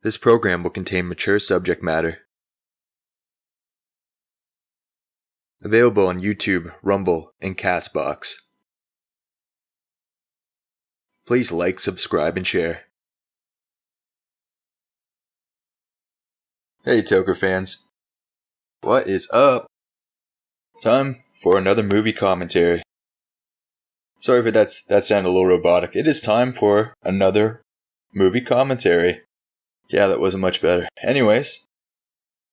This program will contain mature subject matter. Available on YouTube, Rumble, and Castbox. Please like, subscribe, and share. Hey Toker fans. What is up? Time for another movie commentary. Sorry if that sounded a little robotic. It is time for another movie commentary. Yeah, that wasn't much better. Anyways,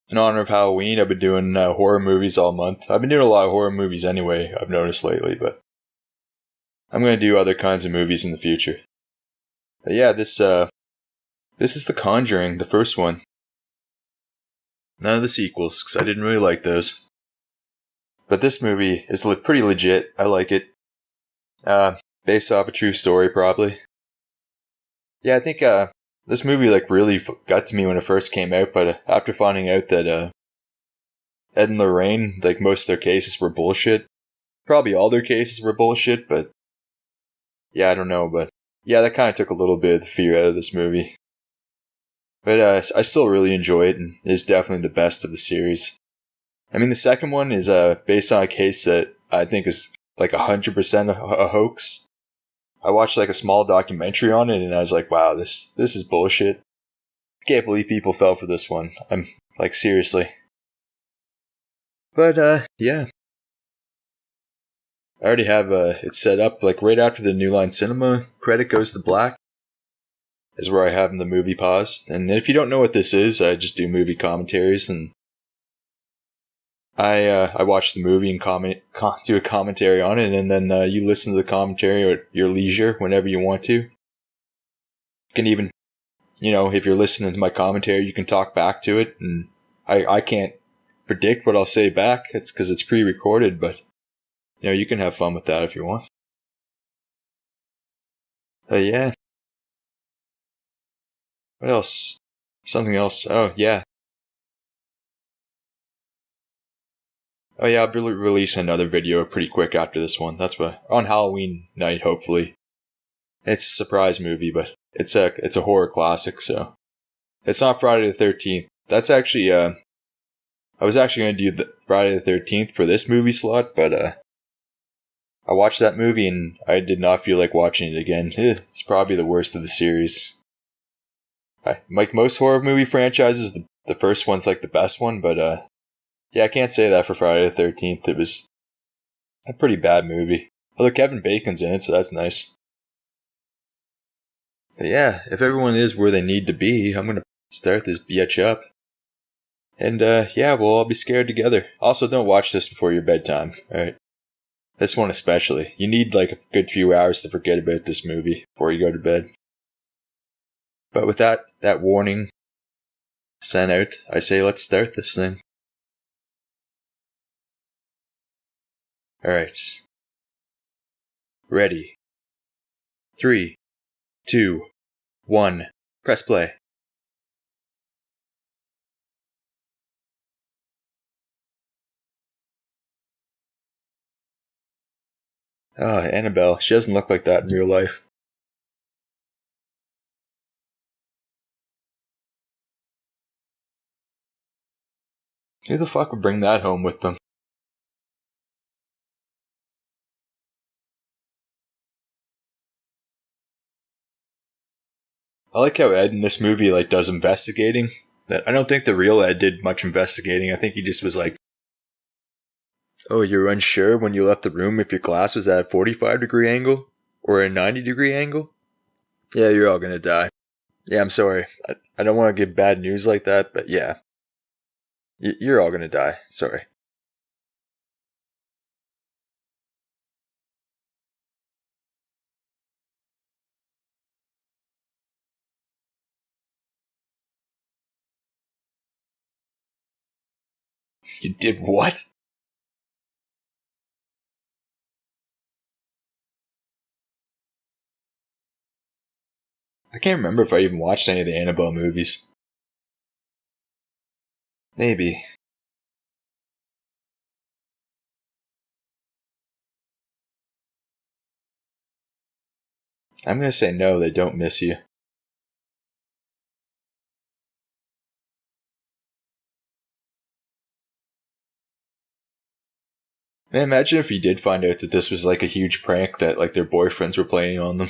in honor of Halloween, I've been doing horror movies all month. I've been doing a lot of horror movies anyway, I've noticed lately, but I'm going to do other kinds of movies in the future. But yeah, this is The Conjuring, the first one. None of the sequels, because I didn't really like those. But this movie is pretty legit. I like it. Based off a true story, probably. Yeah, I think this movie really got to me when it first came out, but after finding out that Ed and Lorraine, most of their cases were bullshit. Probably all their cases were bullshit, but yeah, I don't know, but yeah, that kind of took a little bit of the fear out of this movie. But I still really enjoy it, and it's definitely the best of the series. I mean, the second one is based on a case that I think is 100% a hoax. I watched a small documentary on it, and I was like, wow, this is bullshit. I can't believe people fell for this one. I'm seriously. But yeah. I already have it set up, right after the New Line Cinema credit goes to black is where I have the movie paused. And if you don't know what this is, I just do movie commentaries, and I watch the movie and do a commentary on it, and then you listen to the commentary at your leisure whenever you want to. You can even, if you're listening to my commentary, you can talk back to it, and I can't predict what I'll say back. It's because it's pre-recorded, but you can have fun with that if you want. But yeah. What else? Something else. Oh, yeah. I'll be releasing another video pretty quick after this one. That's on Halloween night, hopefully. It's a surprise movie, but it's a horror classic, so. It's not Friday the 13th. That's actually, I was actually going to do the Friday the 13th for this movie slot, but, I watched that movie and I did not feel like watching it again. It's probably the worst of the series. Like most horror movie franchises, the first one's the best one, but yeah, I can't say that for Friday the 13th. It was a pretty bad movie. Although Kevin Bacon's in it, so that's nice. But yeah, if everyone is where they need to be, I'm gonna start this bitch up. And yeah, we'll all be scared together. Also, don't watch this before your bedtime, alright? This one especially. You need a good few hours to forget about this movie before you go to bed. But with that warning sent out, I say let's start this thing. Alright. Ready. 3, 2, 1. Press play. Oh, Annabelle. She doesn't look like that in real life. Who the fuck would bring that home with them? I like how Ed in this movie does investigating. I don't think the real Ed did much investigating. I think he just was oh, you're unsure when you left the room if your glass was at a 45-degree angle or a 90-degree angle? Yeah, you're all gonna die. Yeah, I'm sorry. I don't want to give bad news like that, but yeah. You're all gonna die. Sorry. You did what? I can't remember if I even watched any of the Annabelle movies. Maybe. I'm gonna say no, they don't miss you. Man, imagine if he did find out that this was like a huge prank that like their boyfriends were playing on them.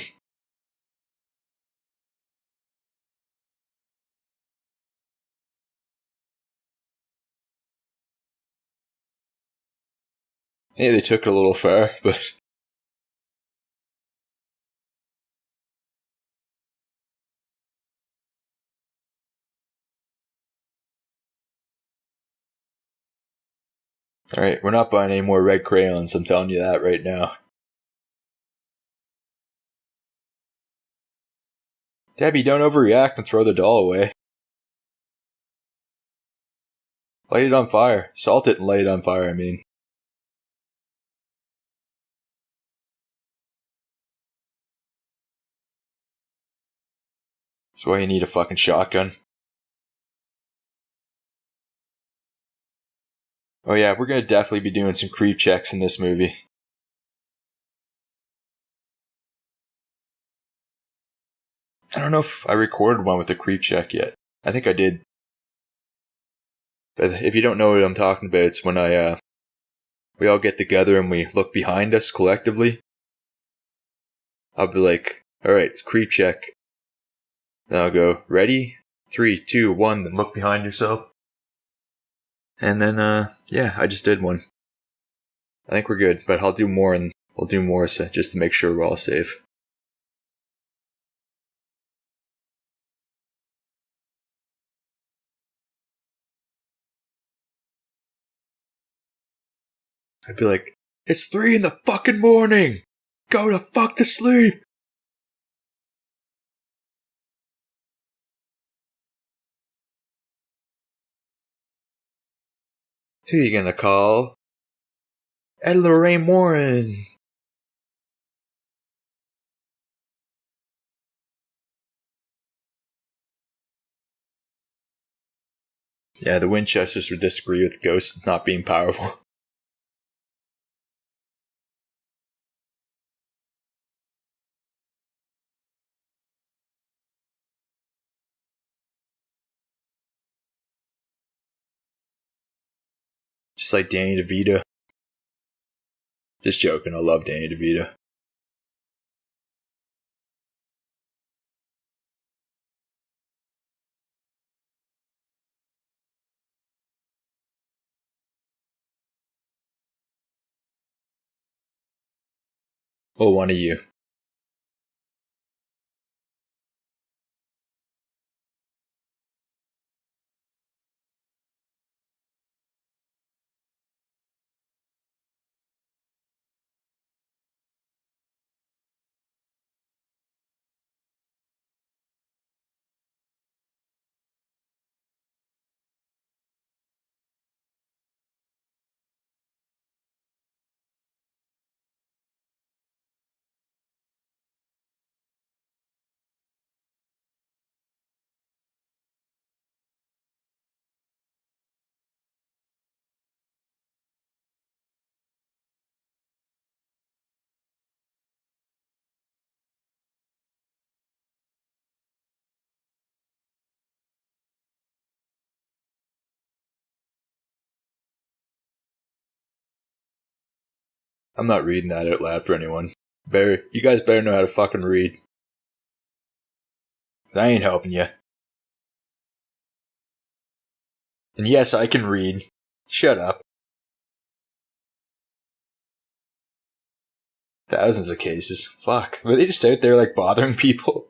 Yeah, they took it a little far, but... Alright, we're not buying any more red crayons, I'm telling you that right now. Debbie, don't overreact and throw the doll away. Light it on fire. Salt it and light it on fire, I mean. That's why you need a fucking shotgun. Oh yeah, we're gonna definitely be doing some creep checks in this movie. I don't know if I recorded one with a creep check yet. I think I did. But if you don't know what I'm talking about, it's when we all get together and we look behind us collectively. I'll be like, alright, it's creep check. Then I'll go, ready? 3, 2, 1, then look behind yourself. And then, yeah, I just did one. I think we're good, but I'll do more and we'll do more just to make sure we're all safe. I'd be like, it's 3 in the fucking morning! Go to fuck to sleep! Who you gonna call? Ed Lorraine Warren! Yeah, the Winchesters would disagree with ghosts not being powerful. Just like Danny DeVito. Just joking, I love Danny DeVito. Oh, one of you. I'm not reading that out loud for anyone. You guys better know how to fucking read. I ain't helping you. And yes, I can read. Shut up. Thousands of cases. Fuck. Were they just out there like bothering people?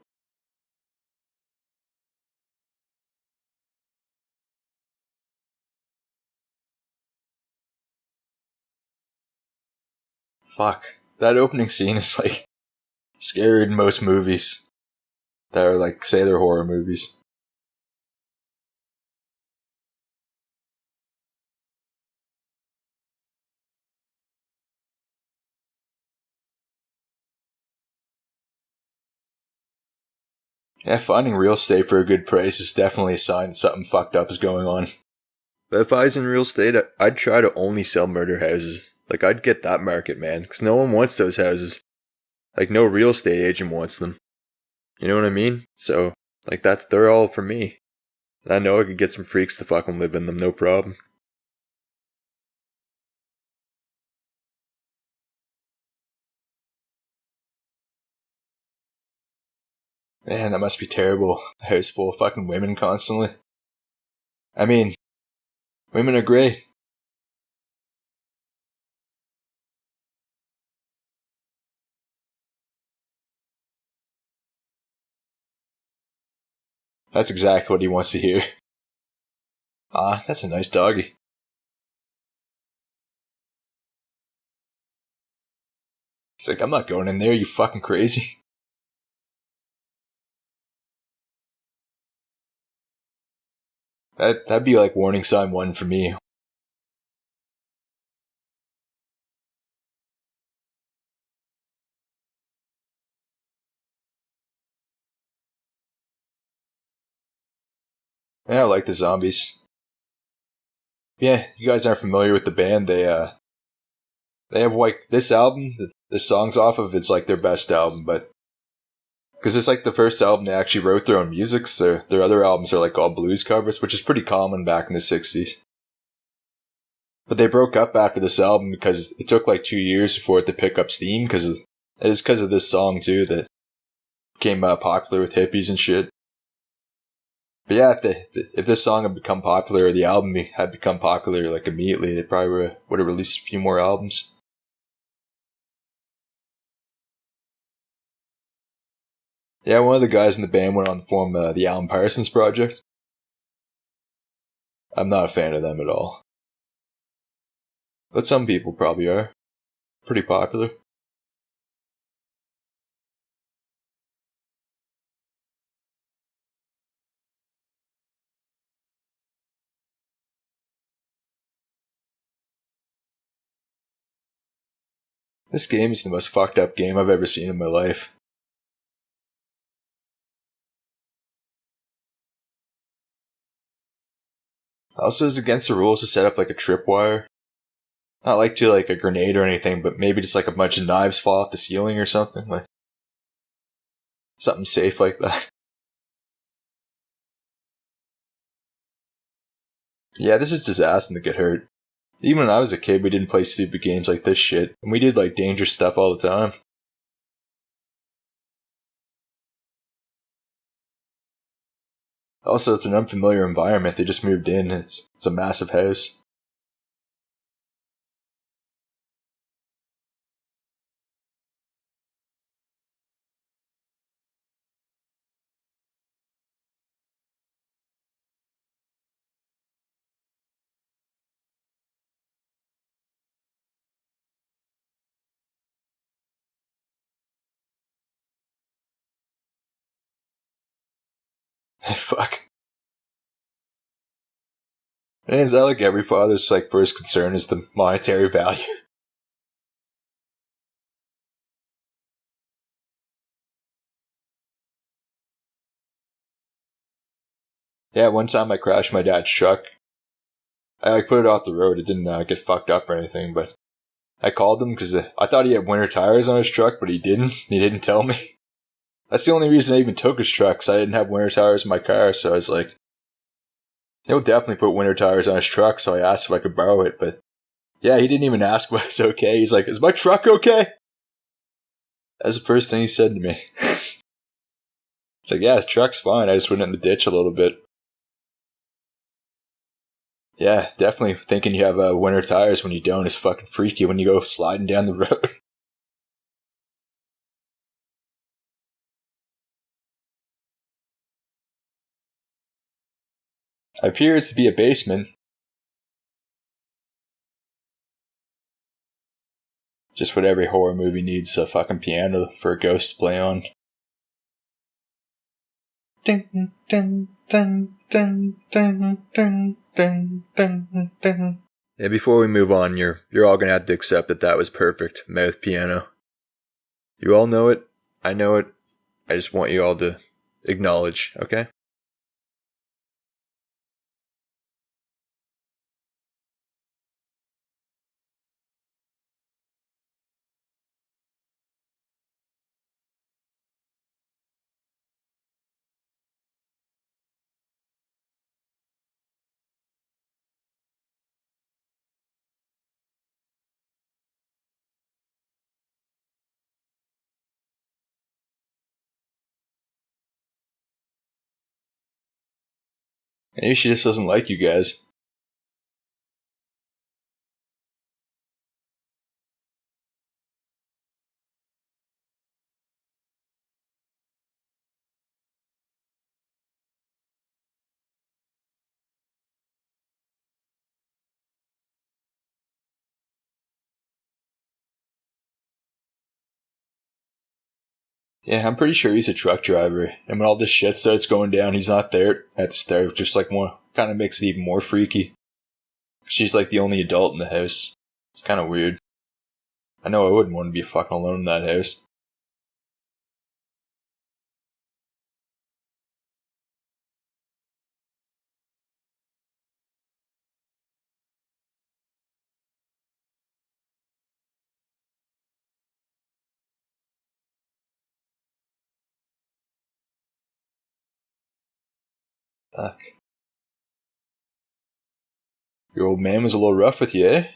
Fuck. That opening scene is like scarier than most movies that are like, say they're horror movies. Yeah, finding real estate for a good price is definitely a sign that something fucked up is going on. But if I was in real estate, I'd try to only sell murder houses. Like, I'd get that market, man, because no one wants those houses. Like, no real estate agent wants them. You know what I mean? So, like, they're all for me. And I know I could get some freaks to fucking live in them, no problem. Man, that must be terrible. A house full of fucking women constantly. I mean, women are great. That's exactly what he wants to hear. Ah, that's a nice doggy. He's like, I'm not going in there, you fucking crazy. That'd be like warning sign 1 for me. Yeah, I like the zombies. Yeah, you guys aren't familiar with the band. They have like this album, the songs off of it's like their best album, but because it's like the first album they actually wrote their own music, so their other albums are like all blues covers, which is pretty common back in the 60s. But they broke up after this album because it took like 2 years for it to pick up steam, because of this song too that became popular with hippies and shit. But yeah, if this song had become popular, or the album had become popular like immediately, they probably would have released a few more albums. Yeah, one of the guys in the band went on to form the Alan Parsons Project. I'm not a fan of them at all. But some people probably are. Pretty popular. This game is the most fucked up game I've ever seen in my life. Also, it's against the rules to set up like a tripwire. Not like to like a grenade or anything, but maybe just like a bunch of knives fall off the ceiling or something. Like something safe like that. Yeah, this is just asking to get hurt. Even when I was a kid, we didn't play stupid games like this shit. And we did like dangerous stuff all the time. Also, it's an unfamiliar environment. They just moved in. It's a massive house. Fuck. And is that like every father's like first concern is the monetary value? Yeah, one time I crashed my dad's truck. I like put it off the road. It didn't get fucked up or anything, but I called him because I thought he had winter tires on his truck, but he didn't. He didn't tell me. That's the only reason I even took his truck, because I didn't have winter tires in my car, so I was like, he'll definitely put winter tires on his truck, so I asked if I could borrow it, but yeah, he didn't even ask if it was okay. He's like, is my truck okay? That's the first thing he said to me. It's like, yeah, the truck's fine. I just went in the ditch a little bit. Yeah, definitely thinking you have winter tires when you don't is fucking freaky when you go sliding down the road. Appears to be a basement. Just what every horror movie needs, a fucking piano for a ghost to play on. Dun, dun, dun, dun, dun, dun, dun, dun, dun. Yeah, before we move on, you're all gonna have to accept that was perfect mouth piano. You all know it. I know it. I just want you all to acknowledge, okay? Maybe she just doesn't like you guys. Yeah, I'm pretty sure he's a truck driver. And when all this shit starts going down, he's not there at the start, just like more, kind of makes it even more freaky. She's like the only adult in the house. It's kind of weird. I know I wouldn't want to be fucking alone in that house. Fuck. Your old man was a little rough with you, eh?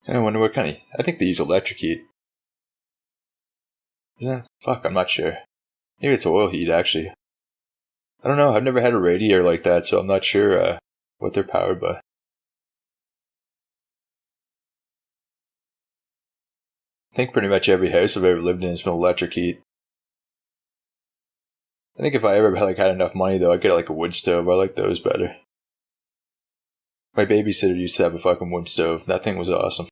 I wonder what kind of... I think they use electric heat. Yeah, fuck, I'm not sure. Maybe it's oil heat, actually. I don't know, I've never had a radiator like that, so I'm not sure what they're powered by. I think pretty much every house I've ever lived in has been electric heat. I think if I ever had enough money, though, I'd get like a wood stove. I like those better. My babysitter used to have a fucking wood stove. That thing was awesome.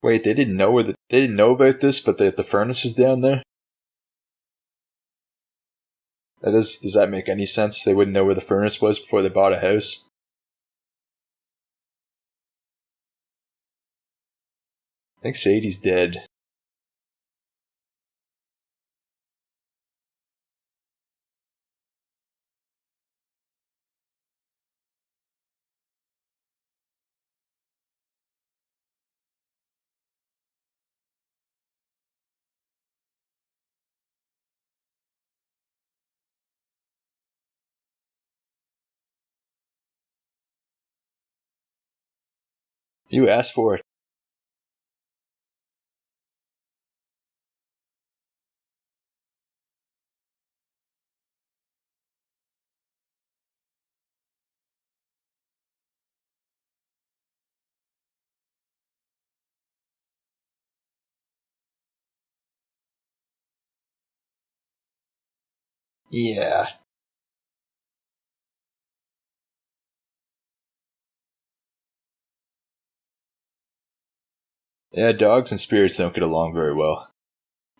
Wait, they didn't know they didn't know about this, but the furnace is down there. Does that make any sense? They wouldn't know where the furnace was before they bought a house. I think Sadie's dead. You asked for it. Yeah. Yeah, dogs and spirits don't get along very well.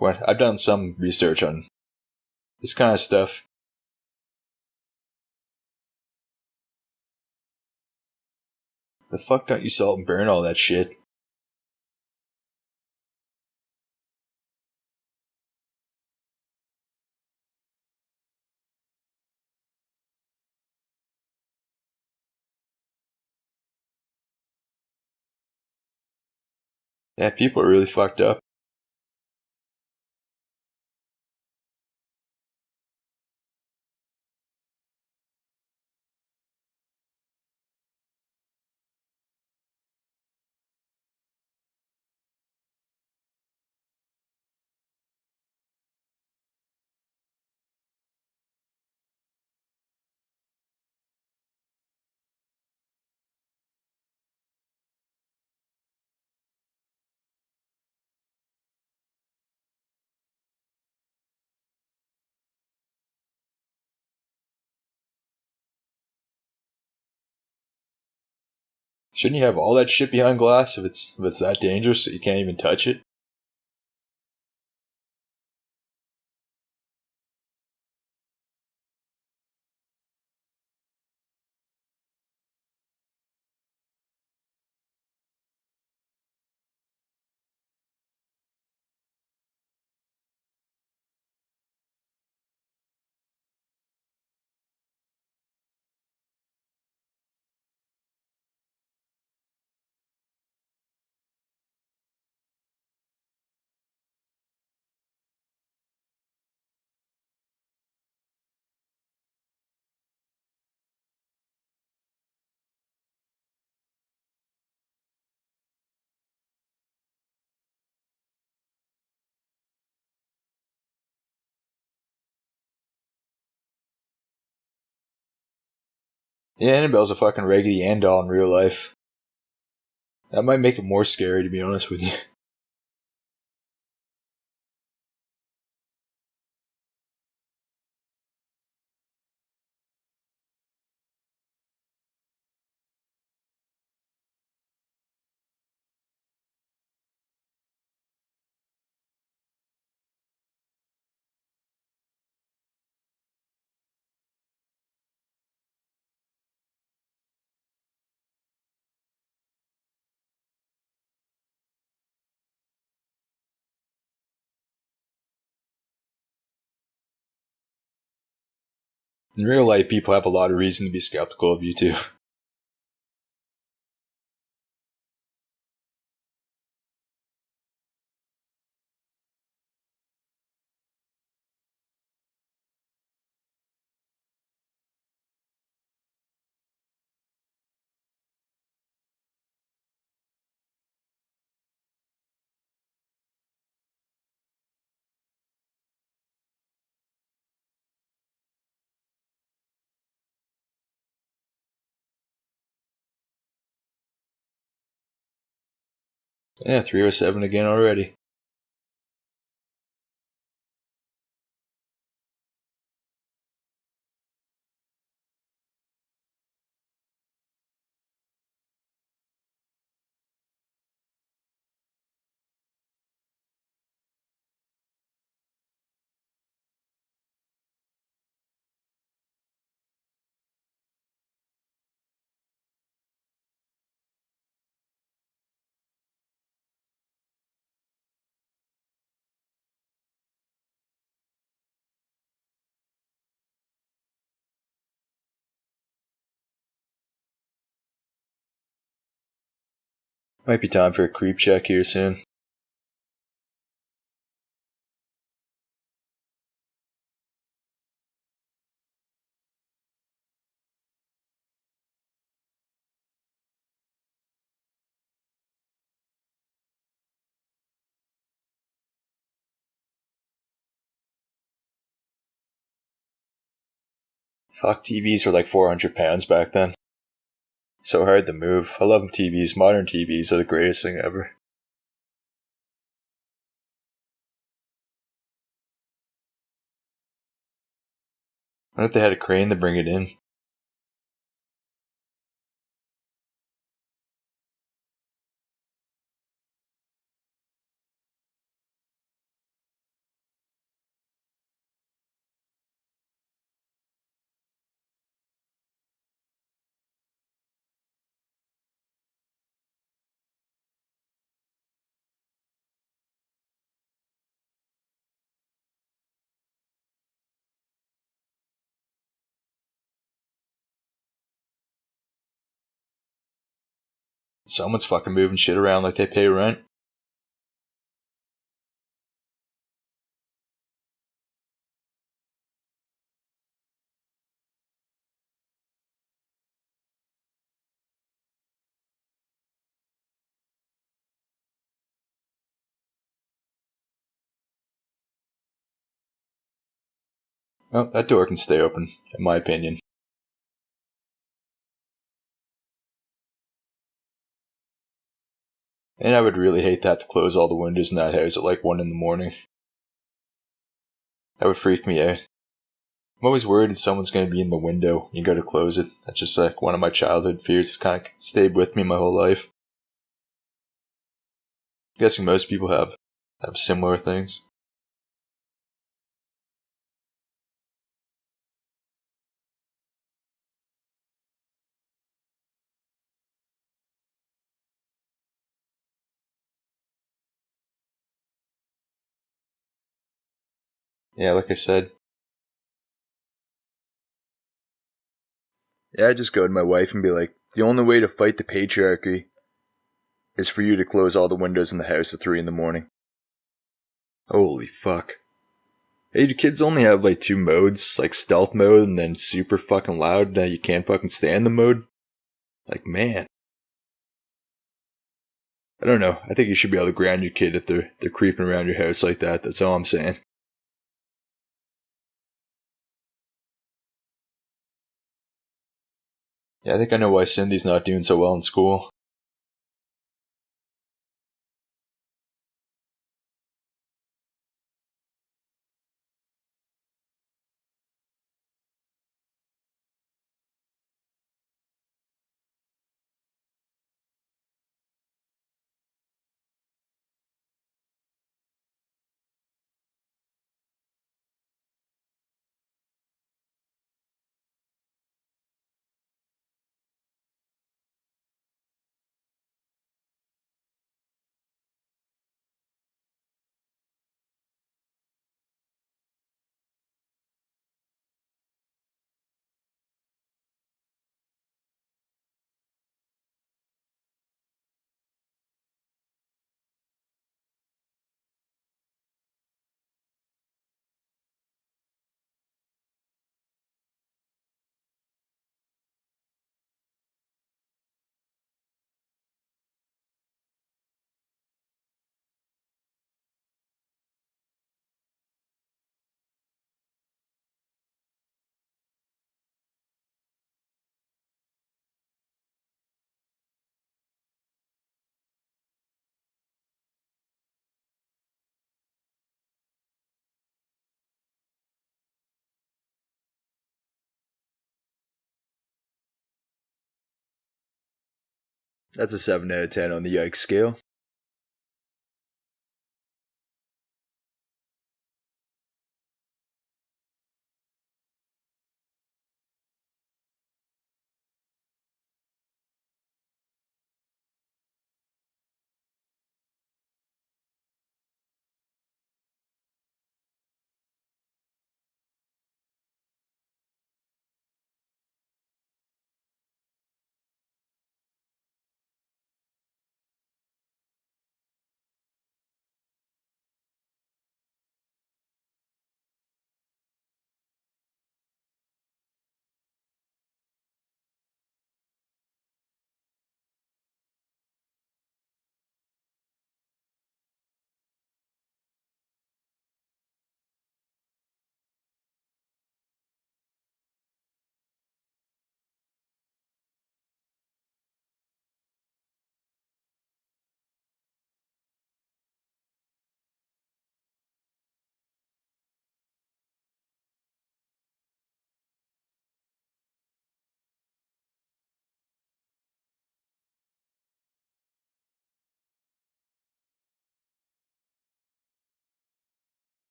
I've done some research on this kind of stuff. The fuck don't you salt and burn all that shit? Yeah, people are really fucked up. Shouldn't you have all that shit behind glass if it's that dangerous that you can't even touch it? Yeah, Annabelle's a fucking Raggedy Ann doll in real life. That might make it more scary, to be honest with you. In real life, people have a lot of reason to be skeptical of you too. Yeah, 307 again already. Might be time for a creep check here soon. Fuck, TVs were like 400 pounds back then. So hard to move. I love TVs. Modern TVs are the greatest thing ever. I wonder if they had a crane to bring it in. Someone's fucking moving shit around like they pay rent. Well, that door can stay open, in my opinion. And I would really hate that to close all the windows in that house at like 1 in the morning. That would freak me out. I'm always worried that someone's going to be in the window when you go to close it. That's just like one of my childhood fears. It's kind of stayed with me my whole life. I'm guessing most people have similar things. Yeah, like I said. Yeah, I just go to my wife and be like, the only way to fight the patriarchy is for you to close all the windows in the house at 3 in the morning. Holy fuck. Hey, do kids only have like 2 modes? Like stealth mode and then super fucking loud that you can't fucking stand the mode? Like, man. I don't know. I think you should be able to ground your kid if they're creeping around your house like that. That's all I'm saying. Yeah, I think I know why Cindy's not doing so well in school. That's a 7 out of 10 on the yikes scale.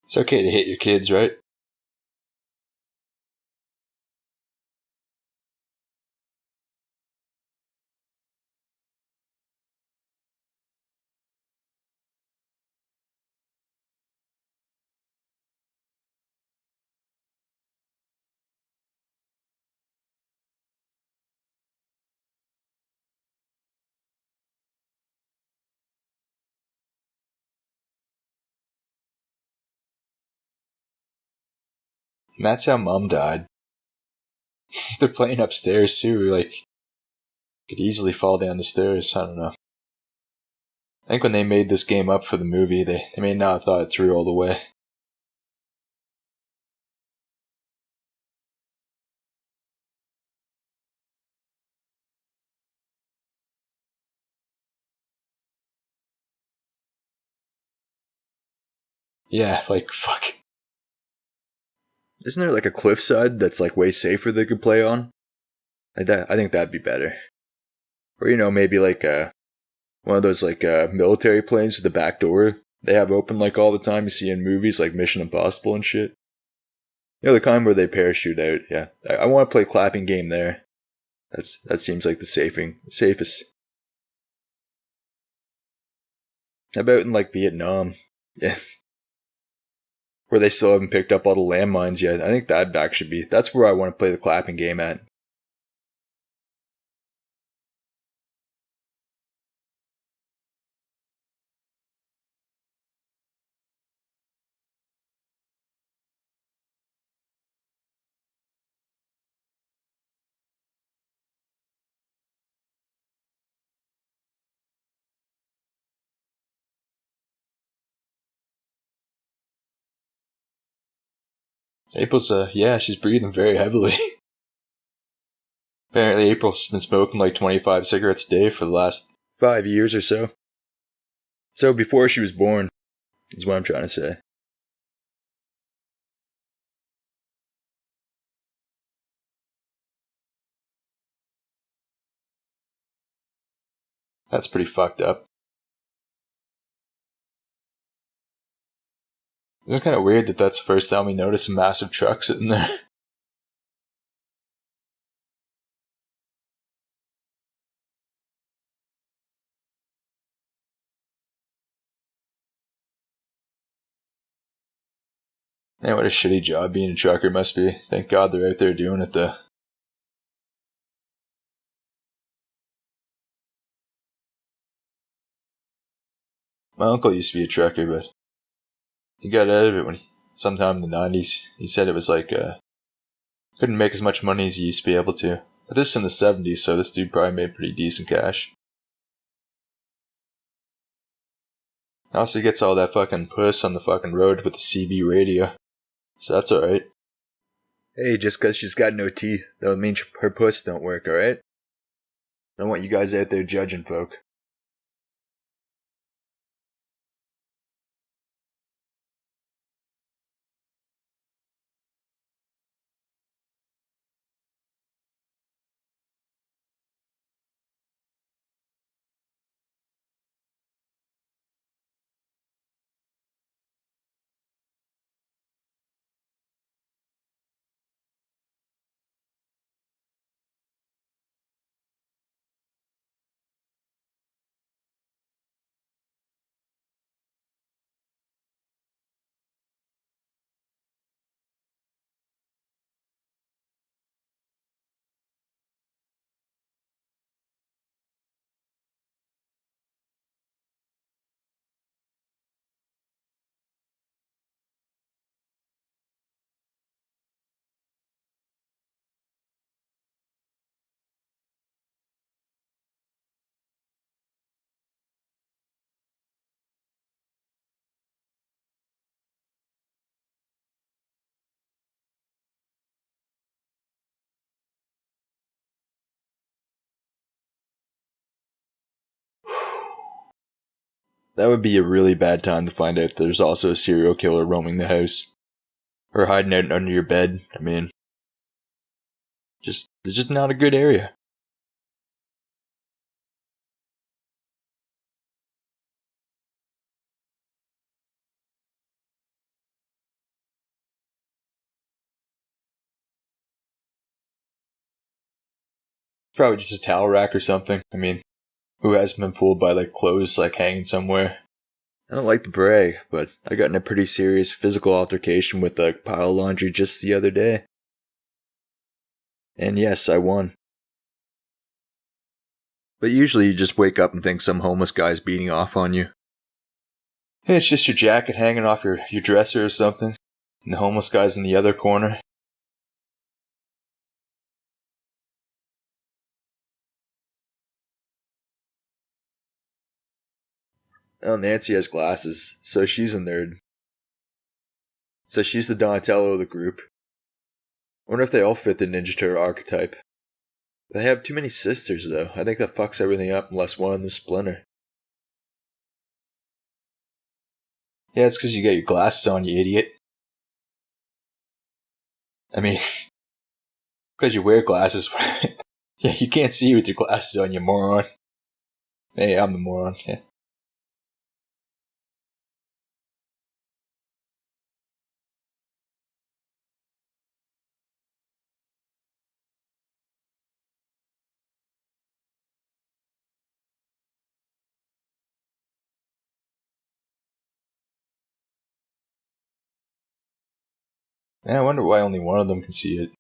It's okay to hit your kids, right? And that's how mom died. They're playing upstairs too, like, could easily fall down the stairs. I don't know. I think when they made this game up for the movie, they may not have thought it through all the way. Yeah, like, fuck. Isn't there like a cliffside that's like way safer they could play on? Like that, I think that'd be better. Or, you know, maybe like one of those like military planes with the back door they have open like all the time. You see in movies like Mission Impossible and shit. You know, the kind where they parachute out. Yeah, I want to play clapping game there. That seems like the safest. How about in like Vietnam? Yeah, where they still haven't picked up all the landmines yet. I think that back should be. That's where I want to play the clapping game at. April's yeah, she's breathing very heavily. Apparently, April's been smoking like 25 cigarettes a day for the last 5 years or so. So before she was born, is what I'm trying to say. That's pretty fucked up. It's kind of weird that that's the first time we notice a massive truck sitting there. Man, what a shitty job being a trucker must be. Thank God they're out there doing it though. My uncle used to be a trucker, but he got out of it when sometime in the 90s. He said it was like, couldn't make as much money as he used to be able to. But this is in the 70s, so this dude probably made pretty decent cash. Also, he gets all that fucking puss on the fucking road with the CB radio. So that's alright. Hey, just cause she's got no teeth, that mean her puss don't work, alright? I don't want you guys out there judging folk. That would be a really bad time to find out there's also a serial killer roaming the house. Or hiding out under your bed. I mean, it's just not a good area. It's probably just a towel rack or something. I mean, who hasn't been fooled by like clothes like hanging somewhere? I don't like to brag, but I got in a pretty serious physical altercation with a pile of laundry just the other day. And yes, I won. But usually you just wake up and think some homeless guy's beating off on you. Hey, it's just your jacket hanging off your dresser or something. And the homeless guy's in the other corner. Oh, Nancy has glasses, so she's a nerd. So she's the Donatello of the group. I wonder if they all fit the Ninja Turtle archetype. They have too many sisters, though. I think that fucks everything up unless one of them's Splinter. Yeah, it's because you got your glasses on, you idiot. I mean, because you wear glasses. Yeah, you can't see with your glasses on, you moron. Hey, I'm the moron. Yeah. Yeah, I wonder why only one of them can see it.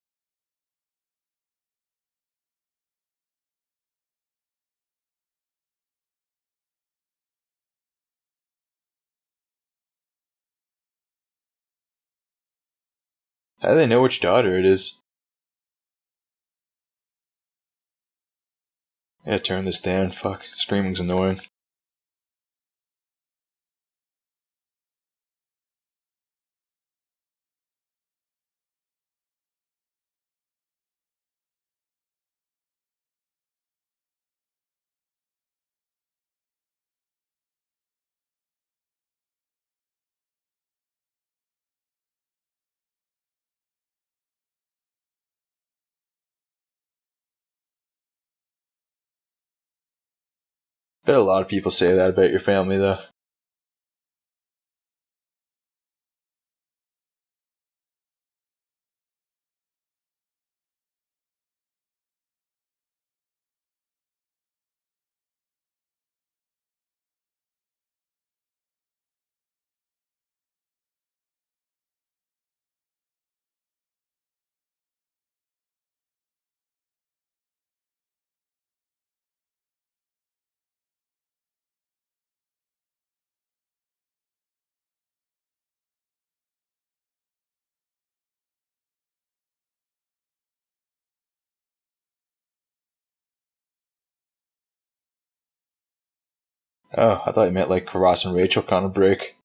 How do they know which daughter it is? Yeah, turn this down. Fuck, screaming's annoying. Bet a lot of people say that about your family, though. Oh, I thought you meant like Ross and Rachel kind of break.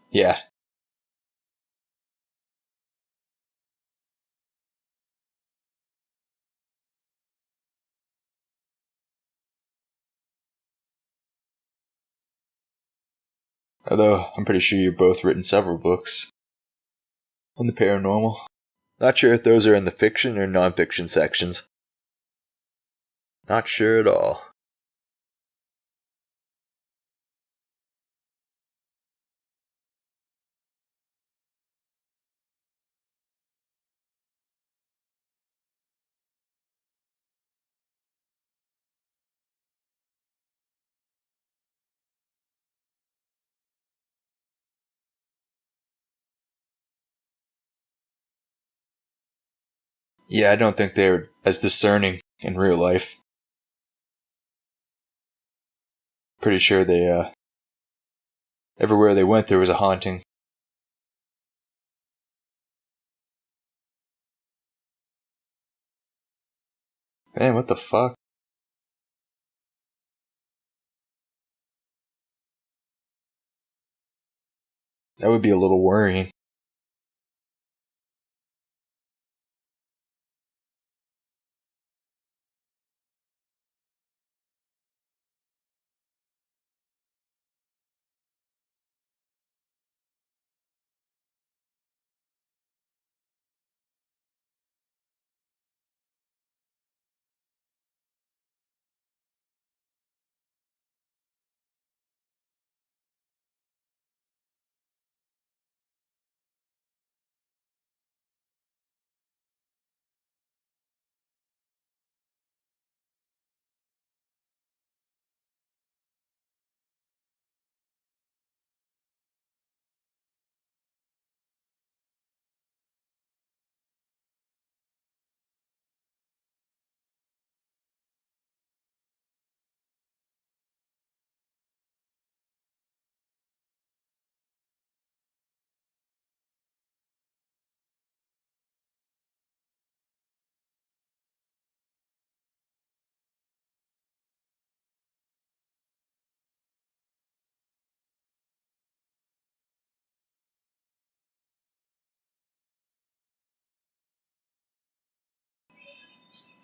Yeah. Although, I'm pretty sure you've both written several books on the paranormal. Not sure if those are in the fiction or non-fiction sections. Not sure at all. Yeah, I don't think they're as discerning in real life. Pretty sure they, everywhere they went there was a haunting. Man, what the fuck? That would be a little worrying.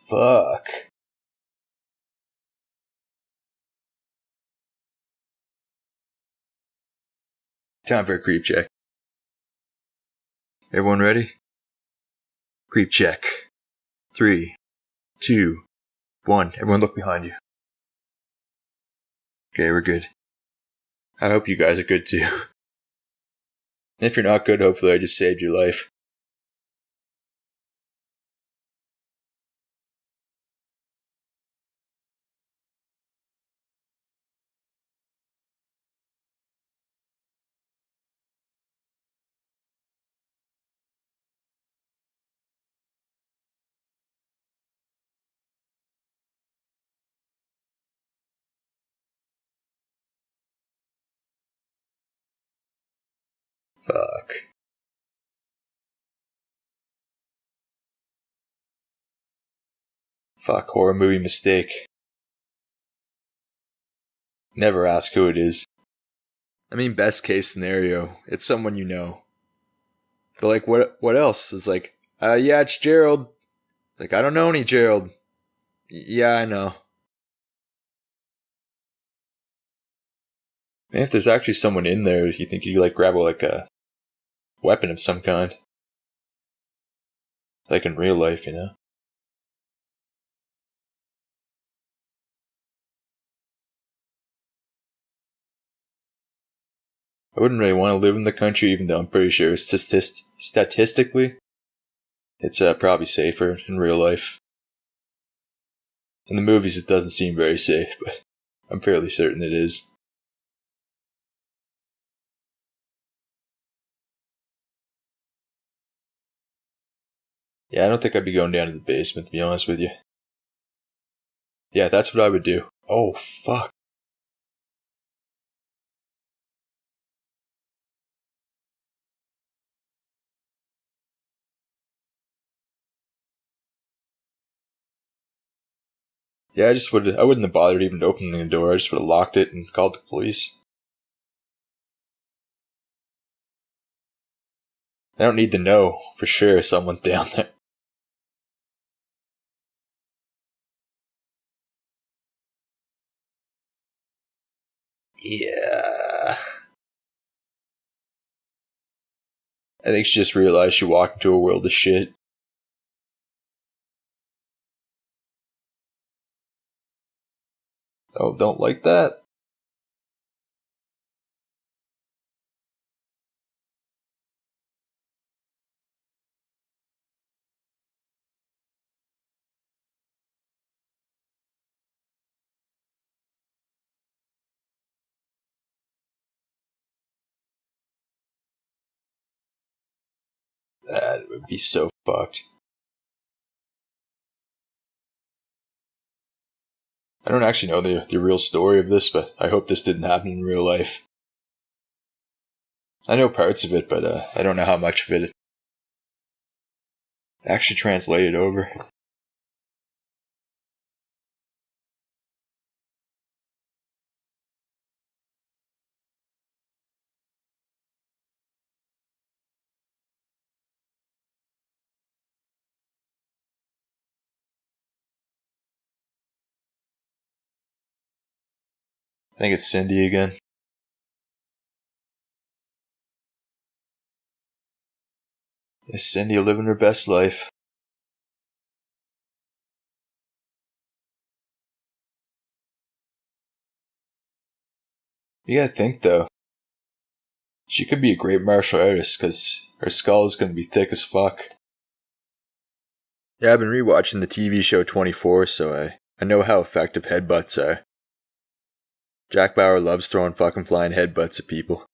Fuck. Time for a creep check. Everyone ready? Creep check. 3, 2, 1. Everyone look behind you. Okay, we're good. I hope you guys are good too. And if you're not good, hopefully I just saved your life. Fuck. Fuck, horror movie mistake. Never ask who it is. I mean, best case scenario, it's someone you know. But like, what else? It's like, yeah, it's Gerald. Like, I don't know any Gerald. Yeah, I know. Man, if there's actually someone in there, you think you could like grab a weapon of some kind. Like in real life, you know? I wouldn't really want to live in the country, even though I'm pretty sure statistically, it's probably safer in real life. In the movies, it doesn't seem very safe, but I'm fairly certain it is. Yeah, I don't think I'd be going down to the basement, to be honest with you. Yeah, that's what I would do. Oh, fuck. Yeah, I wouldn't have bothered even opening the door. I just would have locked it and called the police. I don't need to know for sure someone's down there. Yeah. I think she just realized she walked into a world of shit. Oh, don't like that? That would be so fucked. I don't actually know the real story of this, but I hope this didn't happen in real life. I know parts of it, but I don't know how much of it actually translated over. I think it's Cindy again. Is Cindy living her best life? You gotta think, though. She could be a great martial artist, because her skull is gonna be thick as fuck. Yeah, I've been rewatching the TV show 24, so I know how effective headbutts are. Jack Bauer loves throwing fucking flying headbutts at people.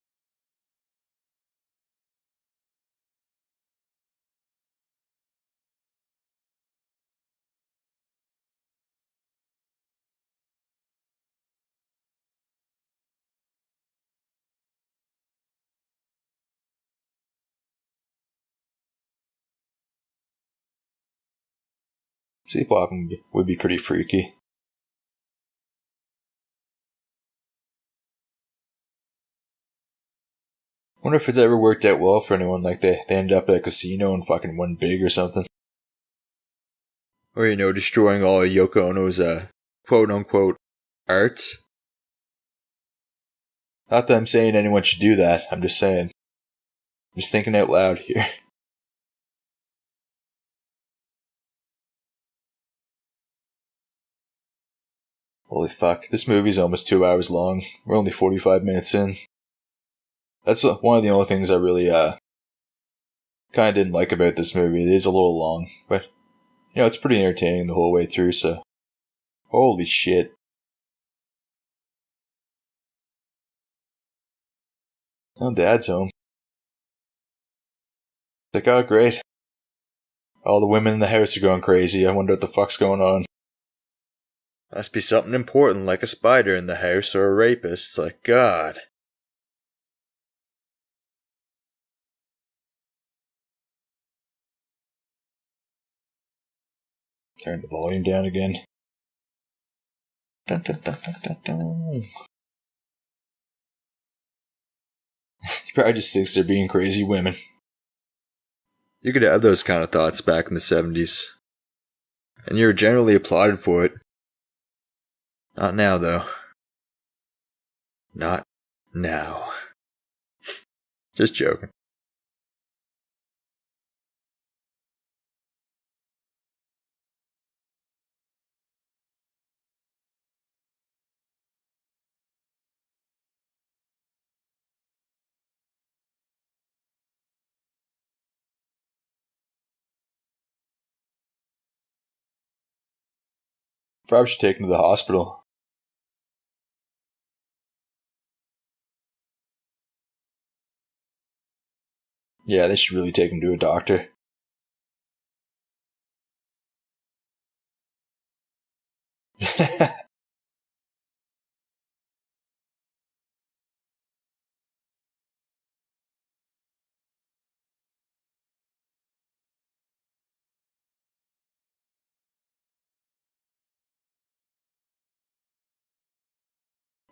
Sleepwalking would be pretty freaky. Wonder if it's ever worked out well for anyone, like they ended up at a casino and fucking won big or something. Or, you know, destroying all of Yoko Ono's, quote-unquote, art. Not that I'm saying anyone should do that. I'm just saying. I'm just thinking out loud here. Holy fuck, this movie's almost 2 hours long. We're only 45 minutes in. That's one of the only things I really, kind of didn't like about this movie. It is a little long, but, it's pretty entertaining the whole way through, so. Holy shit. Oh, Dad's home. Like, oh, great. All the women in the house are going crazy. I wonder what the fuck's going on. Must be something important, like a spider in the house or a rapist. It's like, God. Turn the volume down again. Dun, dun, dun, dun, dun, dun. He probably just thinks they're being crazy women. You could have those kind of thoughts back in the 70s. And you were generally applauded for it. Not now, though. Not now. Just joking. Probably should take him to the hospital. Yeah, they should really take him to a doctor.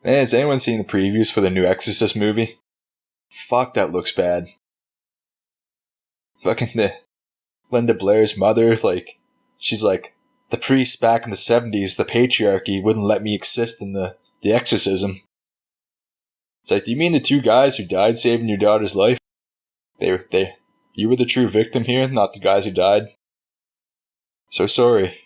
Man, has anyone seen the previews for the new Exorcist movie? Fuck, that looks bad. Fucking the Linda Blair's mother, she's like, the priests back in the 70s, the patriarchy wouldn't let me exist in the exorcism. It's like, do you mean the two guys who died saving your daughter's life? You were the true victim here, not the guys who died. So sorry.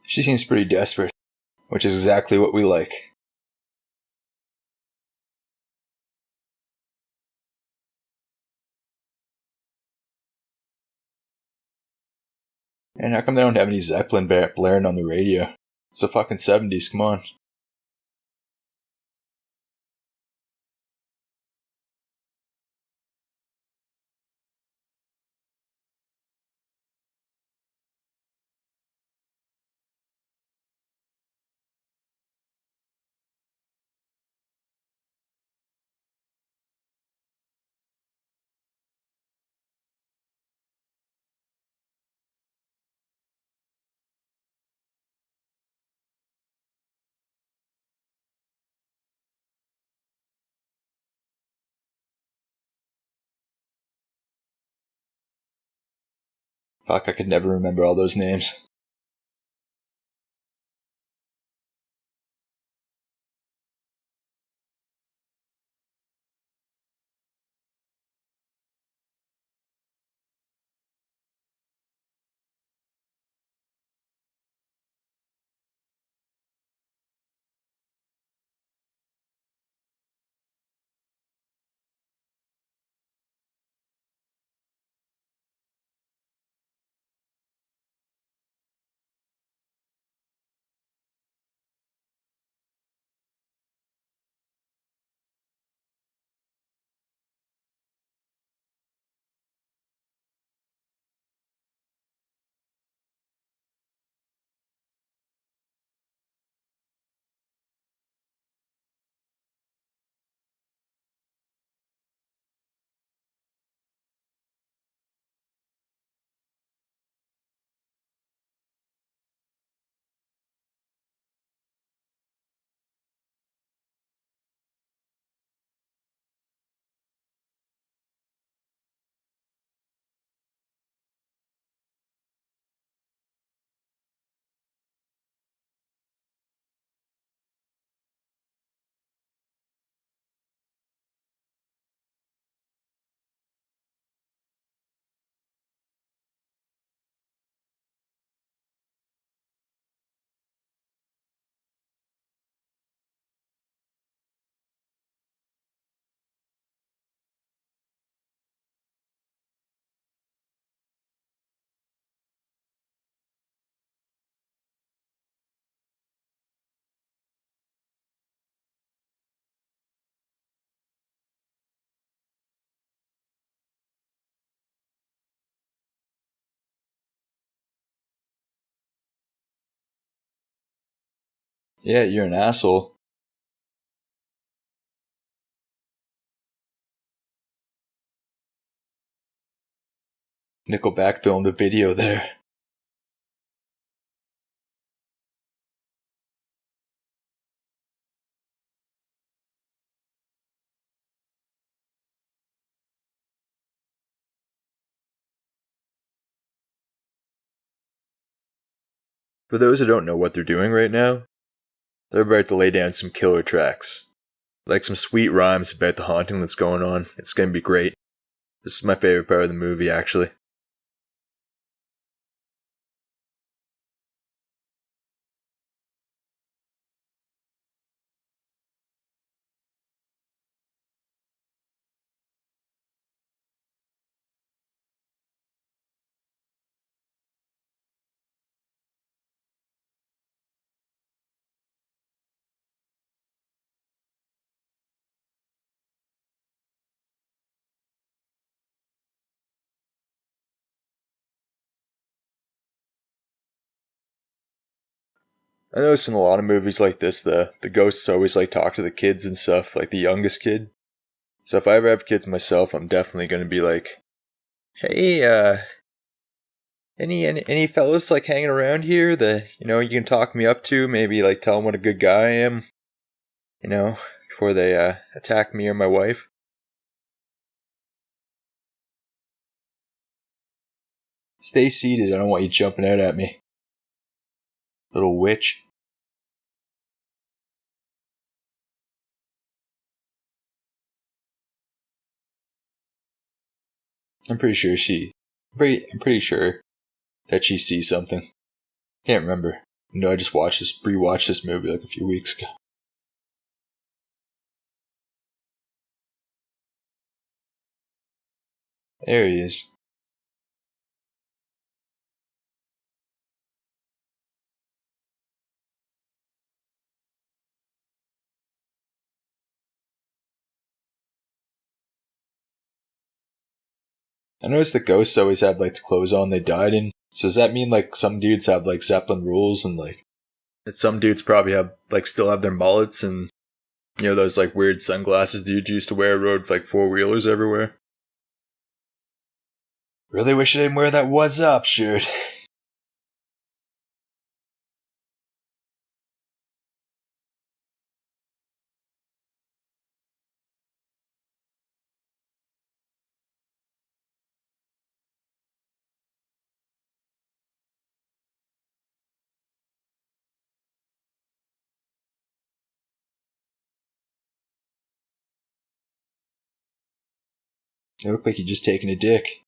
She seems pretty desperate, which is exactly what we like. And how come they don't have any Zeppelin blaring on the radio? It's the fucking 70s, come on. Fuck, I could never remember all those names. Yeah, you're an asshole. Nickelback filmed a video there. For those who don't know what they're doing right now, they're about to lay down some killer tracks. Like some sweet rhymes about the haunting that's going on. It's gonna be great. This is my favorite part of the movie, actually. I notice in a lot of movies like this, the ghosts always like talk to the kids and stuff, like the youngest kid. So if I ever have kids myself, I'm definitely gonna be like, hey, any fellas like hanging around here that you can talk me up to? Maybe like tell them what a good guy I am, before they attack me or my wife. Stay seated. I don't want you jumping out at me, little witch. I'm pretty sure I'm pretty sure that she sees something. Can't remember. I just rewatched this movie like a few weeks ago. There he is. I noticed the ghosts always have like the clothes on they died in. So does that mean like some dudes have like Zeppelin rules and like that some dudes probably have like still have their mullets and those like weird sunglasses dudes used to wear rode like four wheelers everywhere? Really wish I didn't wear that "What's Up" shirt. It looked like you just taken a dick.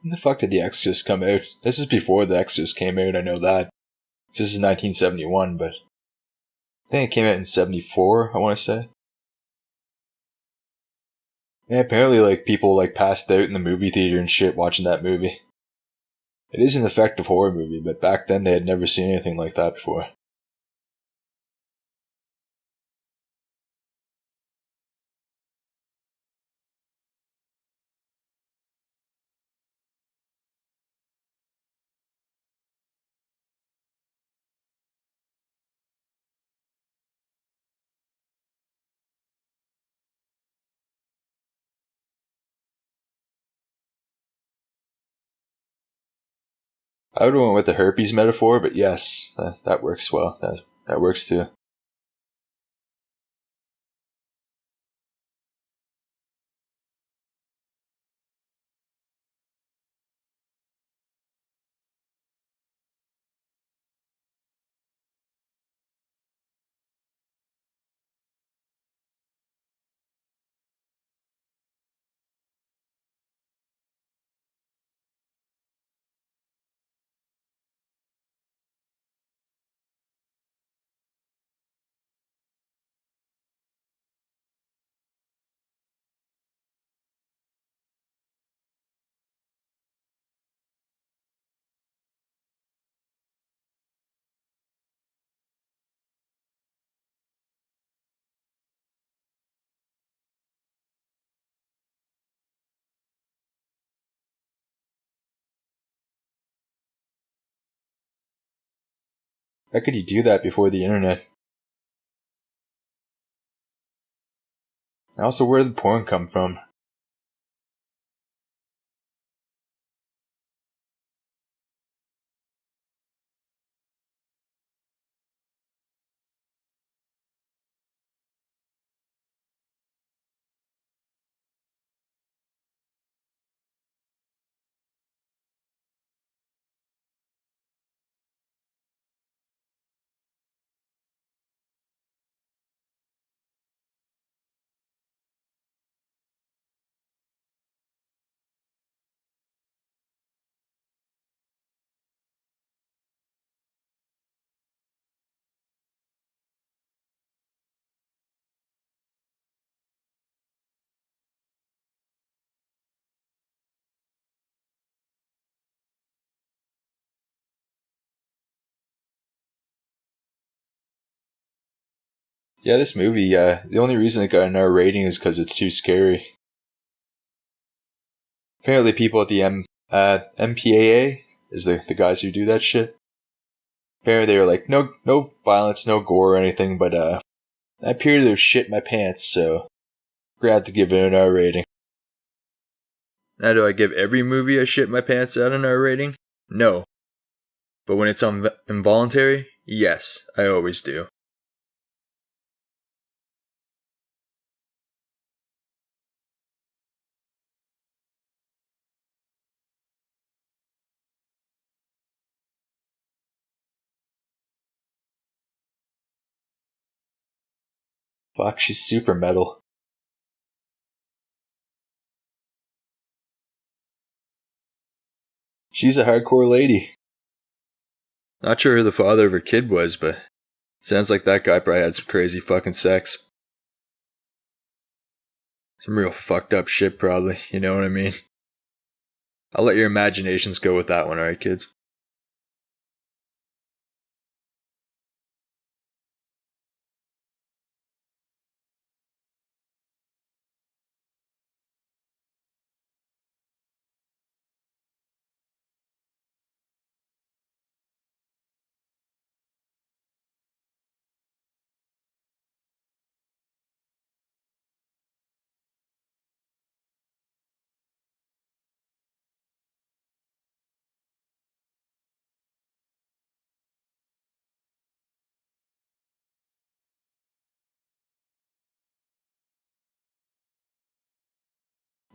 When the fuck did The Exorcist come out? This is before The Exorcist came out, I know that. This is 1971, but I think it came out in 74, I want to say. Yeah, apparently like people like passed out in the movie theater and shit watching that movie. It is an effective horror movie, but back then they had never seen anything like that before. I would have went with the herpes metaphor, but yes, that works well. That works too. How could you do that before the internet? Also, where did the porn come from? Yeah, this movie, the only reason it got an R rating is because it's too scary. Apparently people at the MPAA, is the guys who do that shit. Apparently they were like, no violence, no gore or anything, but I appear to have shit my pants, so we're gonna have to give it an R rating. Now, do I give every movie I shit my pants out an R rating? No. But when it's involuntary, yes, I always do. Fuck, she's super metal. She's a hardcore lady. Not sure who the father of her kid was, but sounds like that guy probably had some crazy fucking sex. Some real fucked up shit, probably. You know what I mean? I'll let your imaginations go with that one, alright, kids?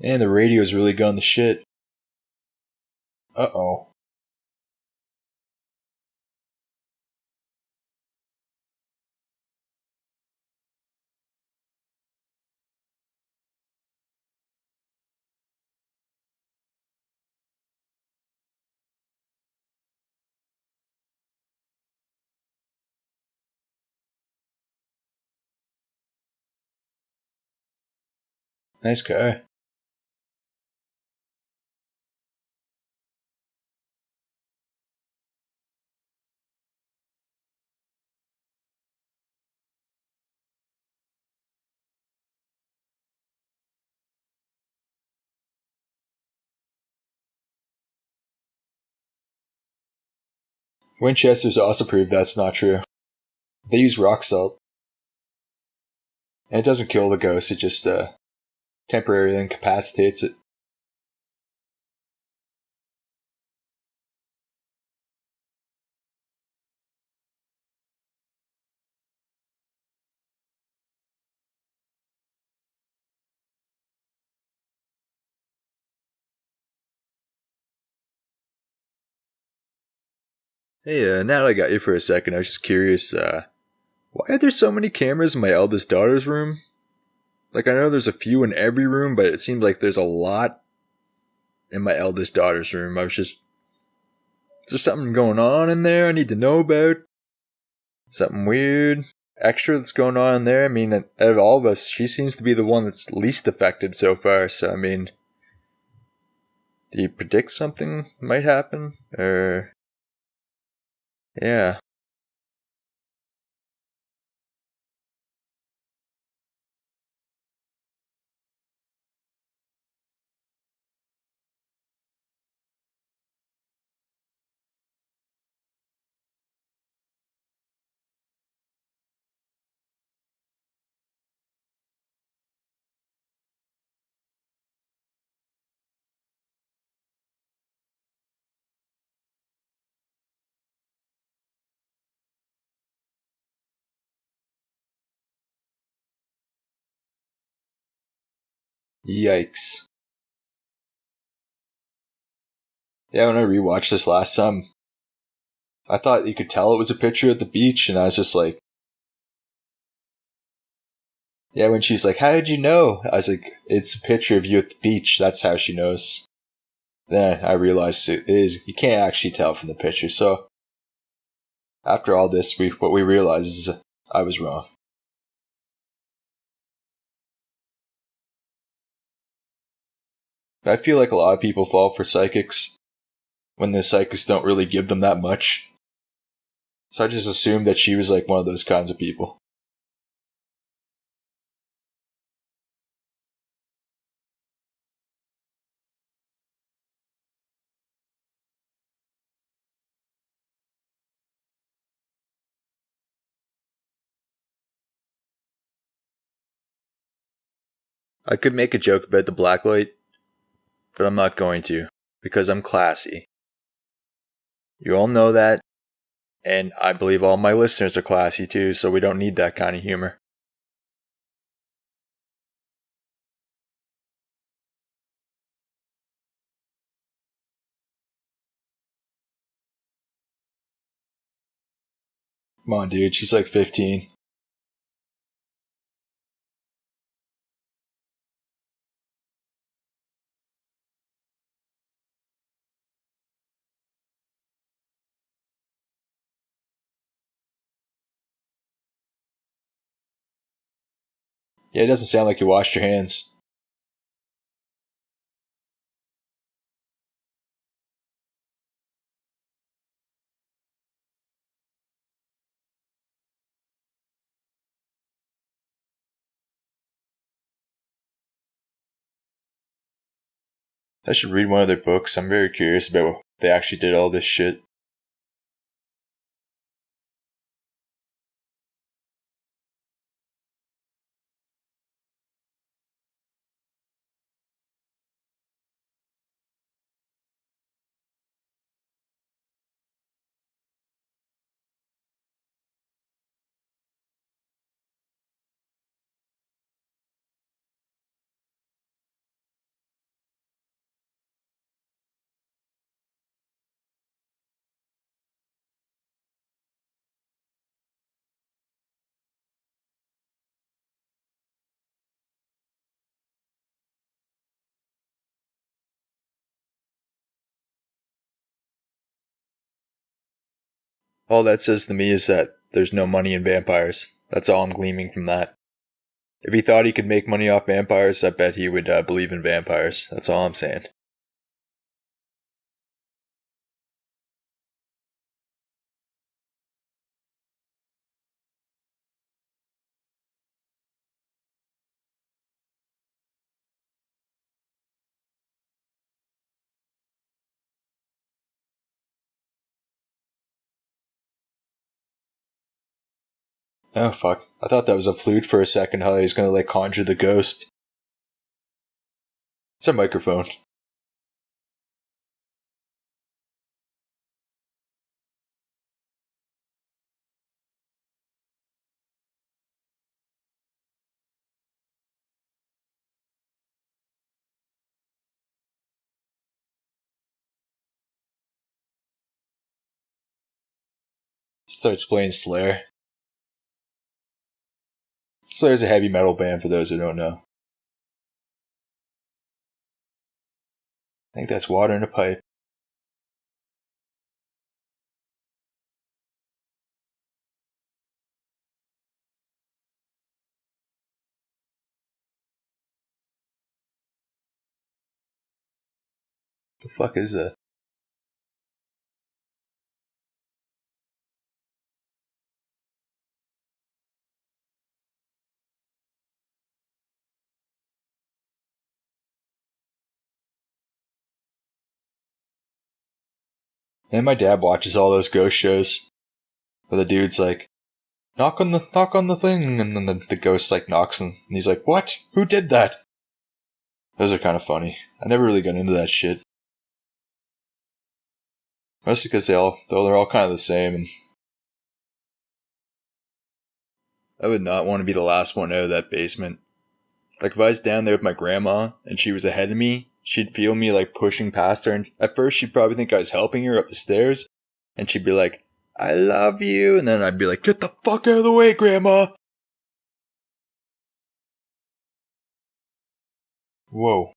And the radio's really gone to shit. Uh-oh. Nice car. Winchester's also proved that's not true. They use rock salt. And it doesn't kill the ghost, it just temporarily incapacitates it. Hey, now that I got you for a second, I was just curious, why are there so many cameras in my eldest daughter's room? Like, I know there's a few in every room, but it seems like there's a lot in my eldest daughter's room. Is there something going on in there I need to know about? Something weird? Extra that's going on in there? I mean, out of all of us, she seems to be the one that's least affected so far, so I mean, do you predict something might happen? Or, yeah. Yikes. Yeah, when I rewatched this last time, I thought you could tell it was a picture at the beach, and I was just like, yeah, when she's like, how did you know? I was like, it's a picture of you at the beach. That's how she knows. Then I realized it is, you can't actually tell from the picture. So after all this, what we realized is I was wrong. I feel like a lot of people fall for psychics when the psychics don't really give them that much. So I just assumed that she was like one of those kinds of people. I could make a joke about the blacklight, but I'm not going to, because I'm classy. You all know that, and I believe all my listeners are classy too, so we don't need that kind of humor. Come on, dude, she's like 15. Yeah, it doesn't sound like you washed your hands. I should read one of their books. I'm very curious about if they actually did all this shit. All that says to me is that there's no money in vampires. That's all I'm gleaming from that. If he thought he could make money off vampires, I bet he would believe in vampires. That's all I'm saying. Oh, fuck. I thought that was a flute for a second, how he was gonna, like, conjure the ghost. It's a microphone. Starts playing Slayer. Slayer's a heavy metal band for those who don't know. I think that's water in a pipe. The fuck is that? And my dad watches all those ghost shows where the dude's like, knock on the thing, and then the ghost like knocks and he's like, what? Who did that? Those are kind of funny. I never really got into that shit. Mostly because they're all kind of the same, and I would not want to be the last one out of that basement. Like if I was down there with my grandma and she was ahead of me, she'd feel me like pushing past her, and at first she'd probably think I was helping her up the stairs, and she'd be like, "I love you," and then I'd be like, "Get the fuck out of the way, grandma." Whoa.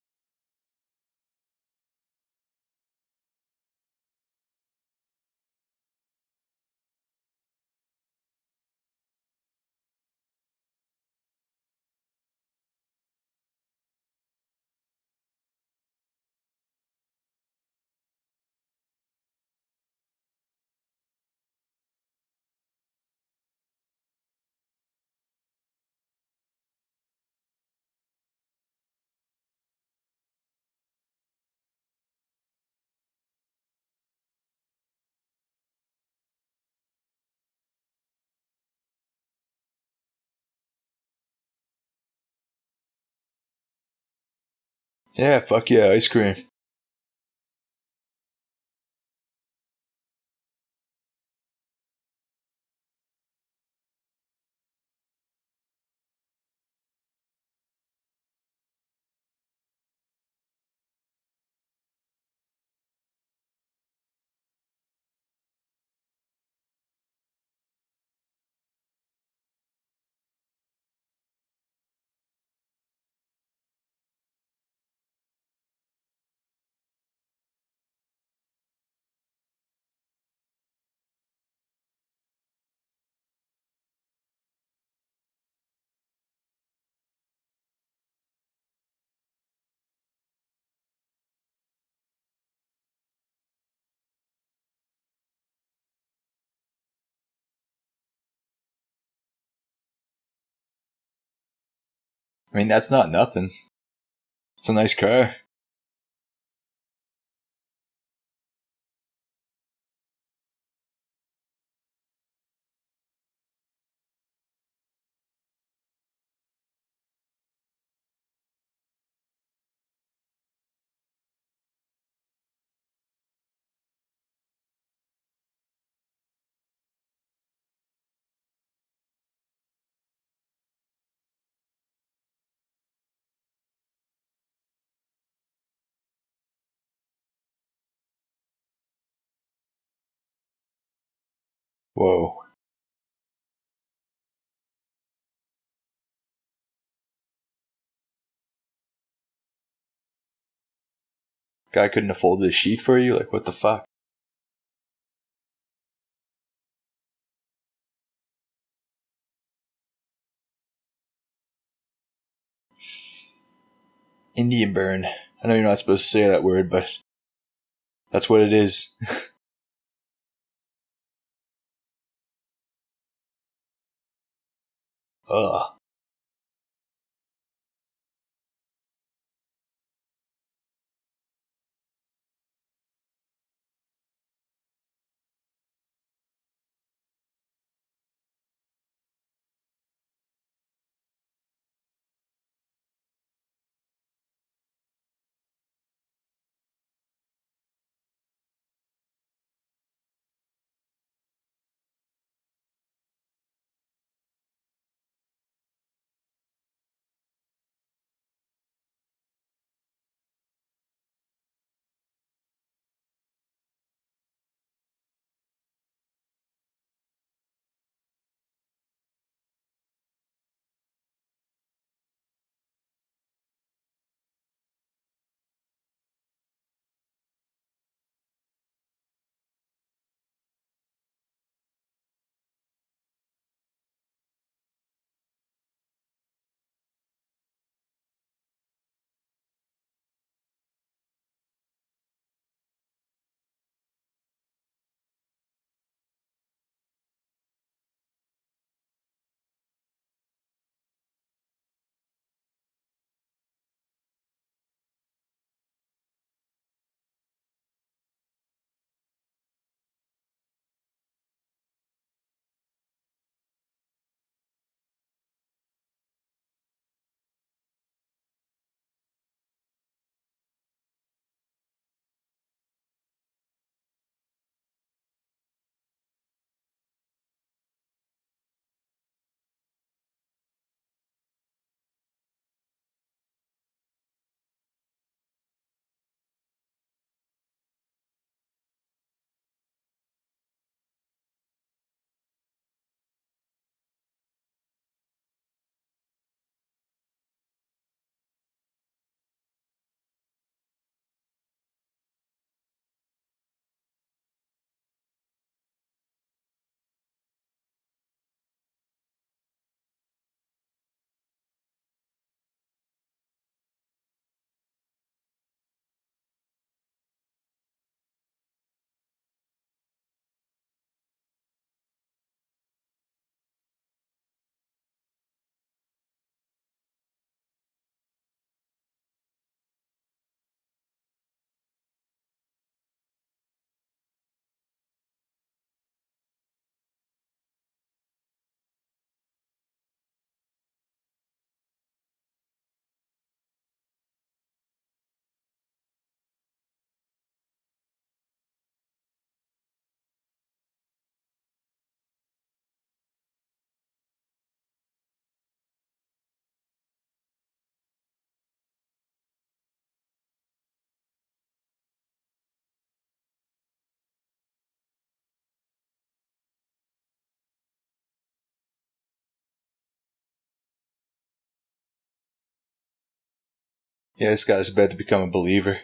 Yeah, fuck yeah, ice cream. I mean, that's not nothing. It's a nice car. Whoa. Guy couldn't have folded his sheet for you? Like, what the fuck? Indian burn. I know you're not supposed to say that word, but that's what it is. Ugh. Yeah, this guy's about to become a believer.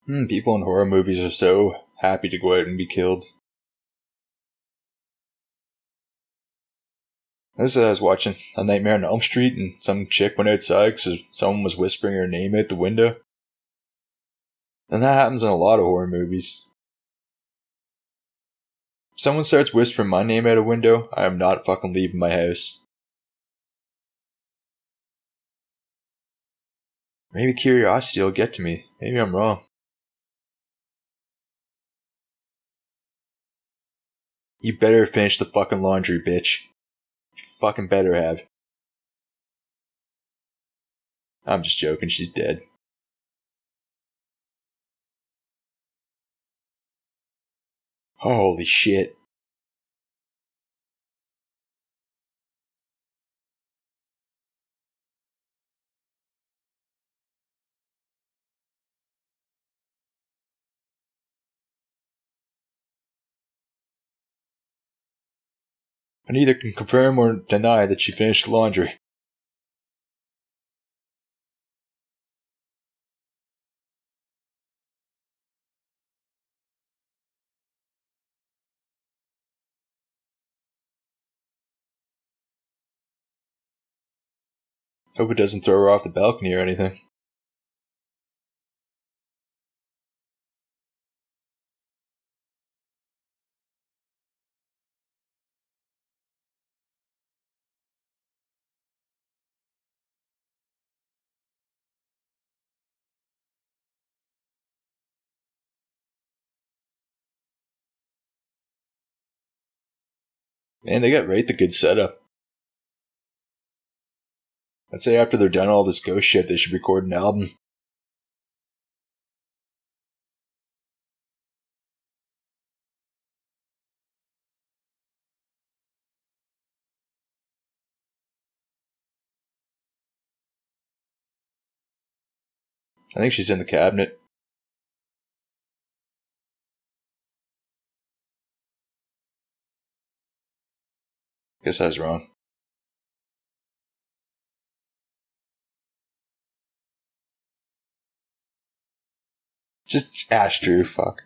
People in horror movies are so happy to go out and be killed. I was watching A Nightmare on Elm Street, and some chick went outside because someone was whispering her name out the window. And that happens in a lot of horror movies. If someone starts whispering my name out a window, I am not fucking leaving my house. Maybe curiosity will get to me. Maybe I'm wrong. You better finish the fucking laundry, bitch. You fucking better have. I'm just joking, she's dead. Holy shit. I neither can confirm or deny that she finished the laundry. Hope it doesn't throw her off the balcony or anything. Man, they got right the good setup. I'd say after they're done all this ghost shit, they should record an album. I think she's in the cabinet. Guess I was wrong. Just Ash Drew, fuck.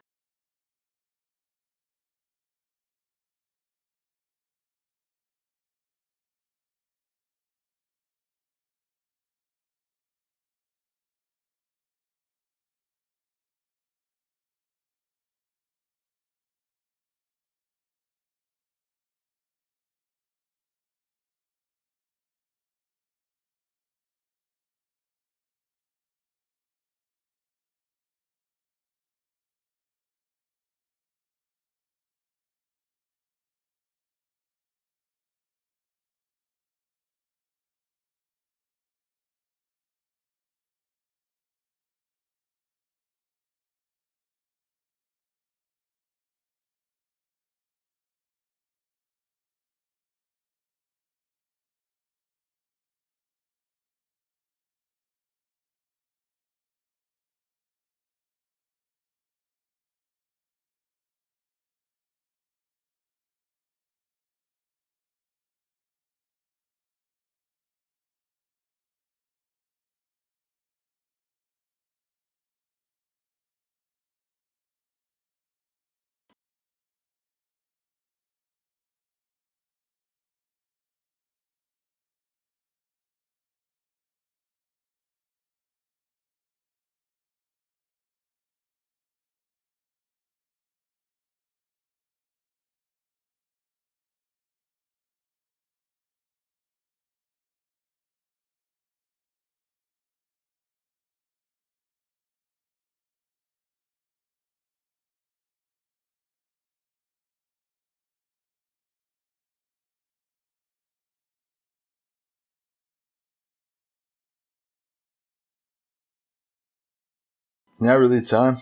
It's not really time.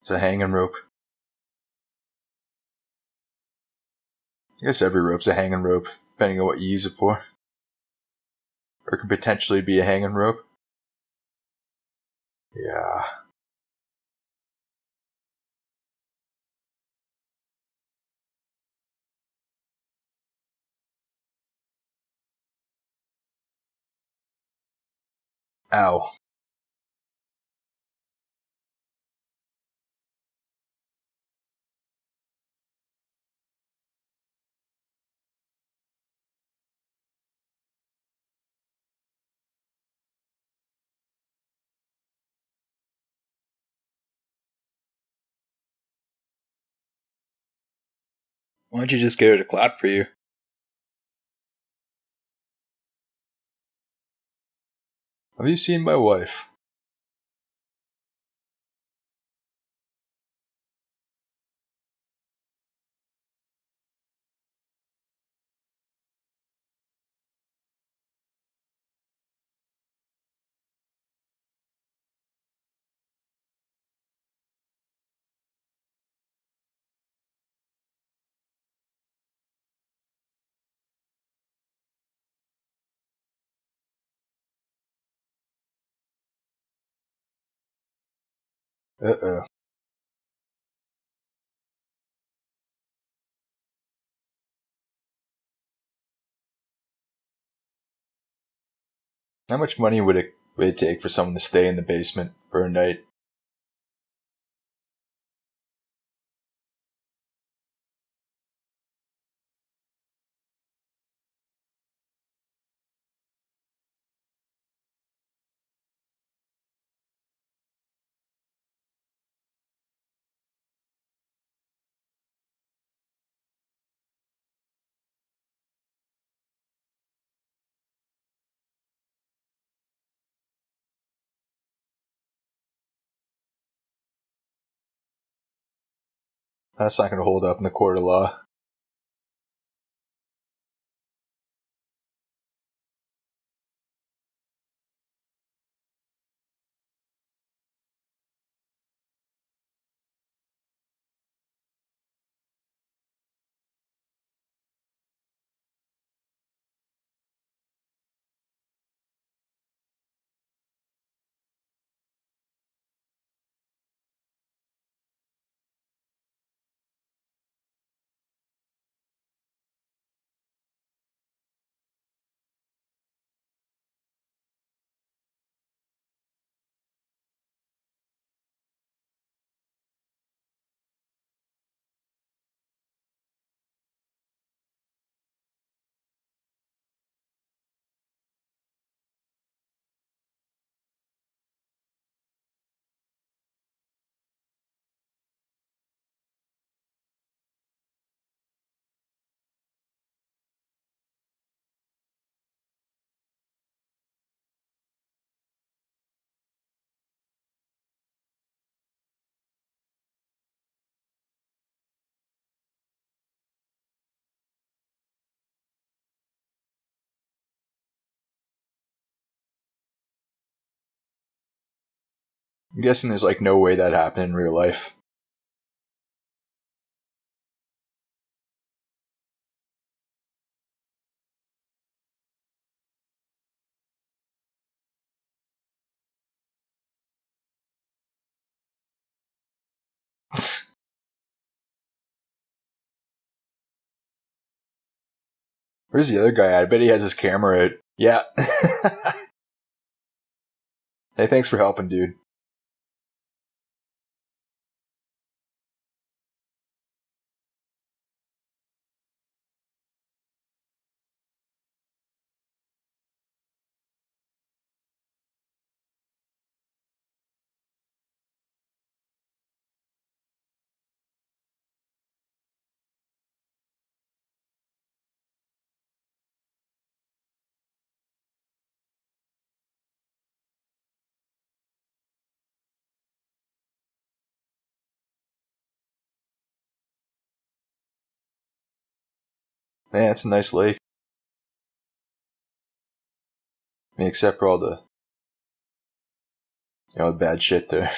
It's a hanging rope. I guess every rope's a hanging rope, depending on what you use it for. Or it could potentially be a hanging rope. Yeah. Ow. Why don't you just get her to clap for you? Have you seen my wife? Uh-oh. How much money would it take for someone to stay in the basement for a night? That's not going to hold up in the court of law. I'm guessing there's like no way that happened in real life. Where's the other guy? I bet he has his camera out. Yeah. Hey, thanks for helping, dude. Man, it's a nice lake. I mean, except for all the, the bad shit there.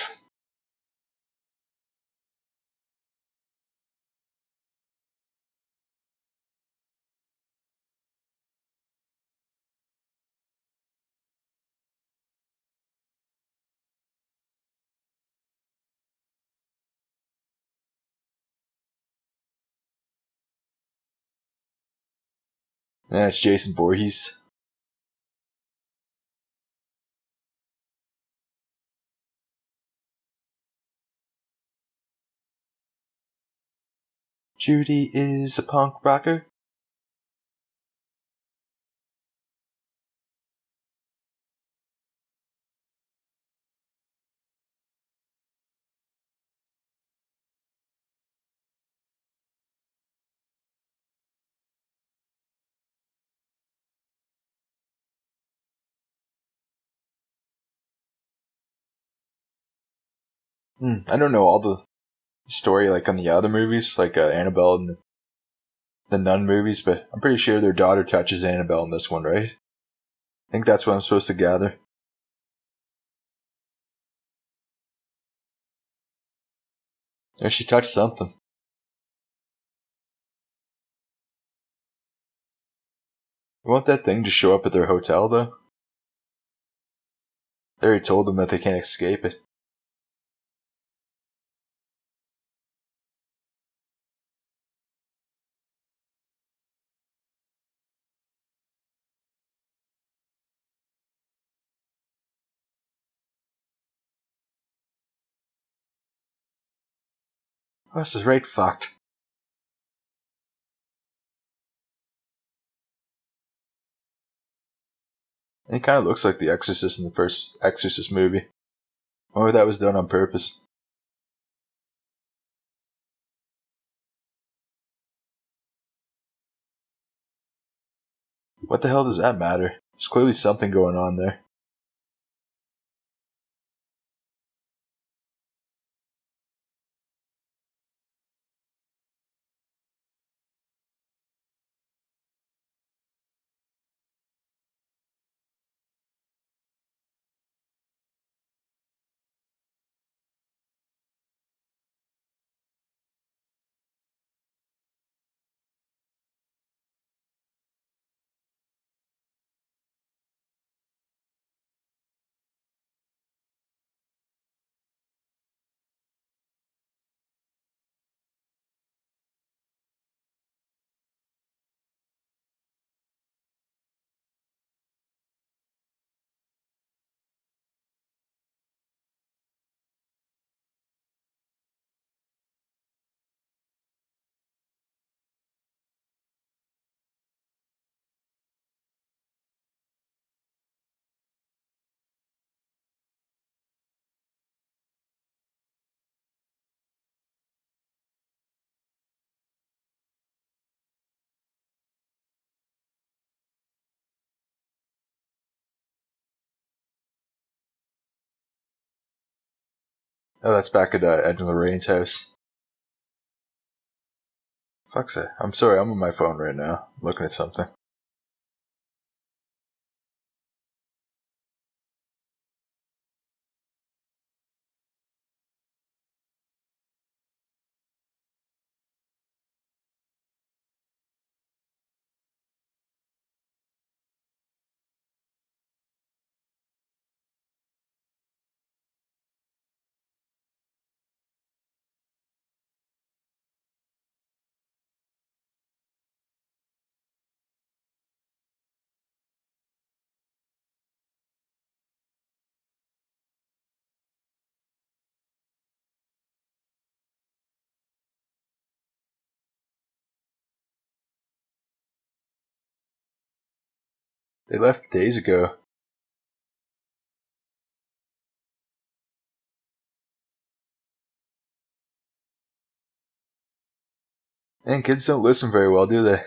Yeah, it's Jason Voorhees. Judy is a punk rocker. I don't know all the story like on the other movies, like Annabelle and the Nun movies, but I'm pretty sure their daughter touches Annabelle in this one, right? I think that's what I'm supposed to gather. Yeah, she touched something. You want that thing to show up at their hotel, though? They already told them that they can't escape it. Oh, this is right fucked. It kind of looks like The Exorcist in the first Exorcist movie. Or that was done on purpose. What the hell does that matter? There's clearly something going on there. Oh, that's back at Ed and Lorraine's house. Fuck's that. I'm sorry, I'm on my phone right now, looking at something. They left days ago. And kids don't listen very well, do they?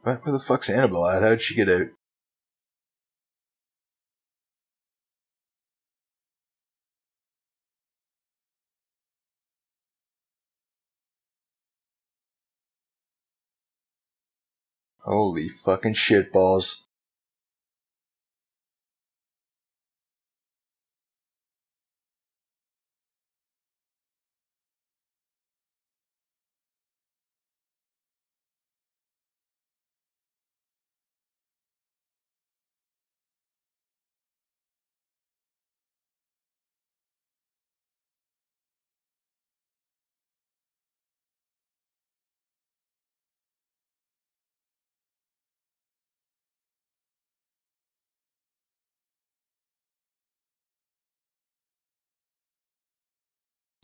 Where the fuck's Annabelle at? How'd she get out? Holy fucking shitballs.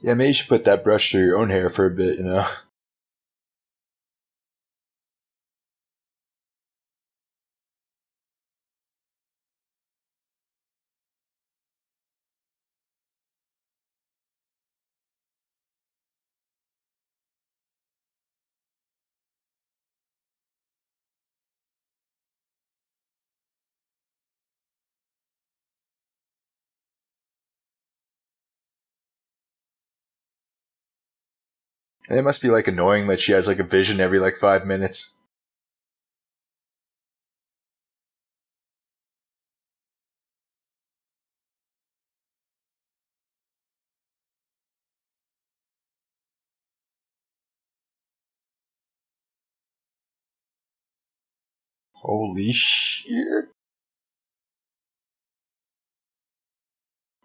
Yeah, maybe you should put that brush through your own hair for a bit, you know? And it must be like annoying that she has like a vision every like 5 minutes. Holy shit.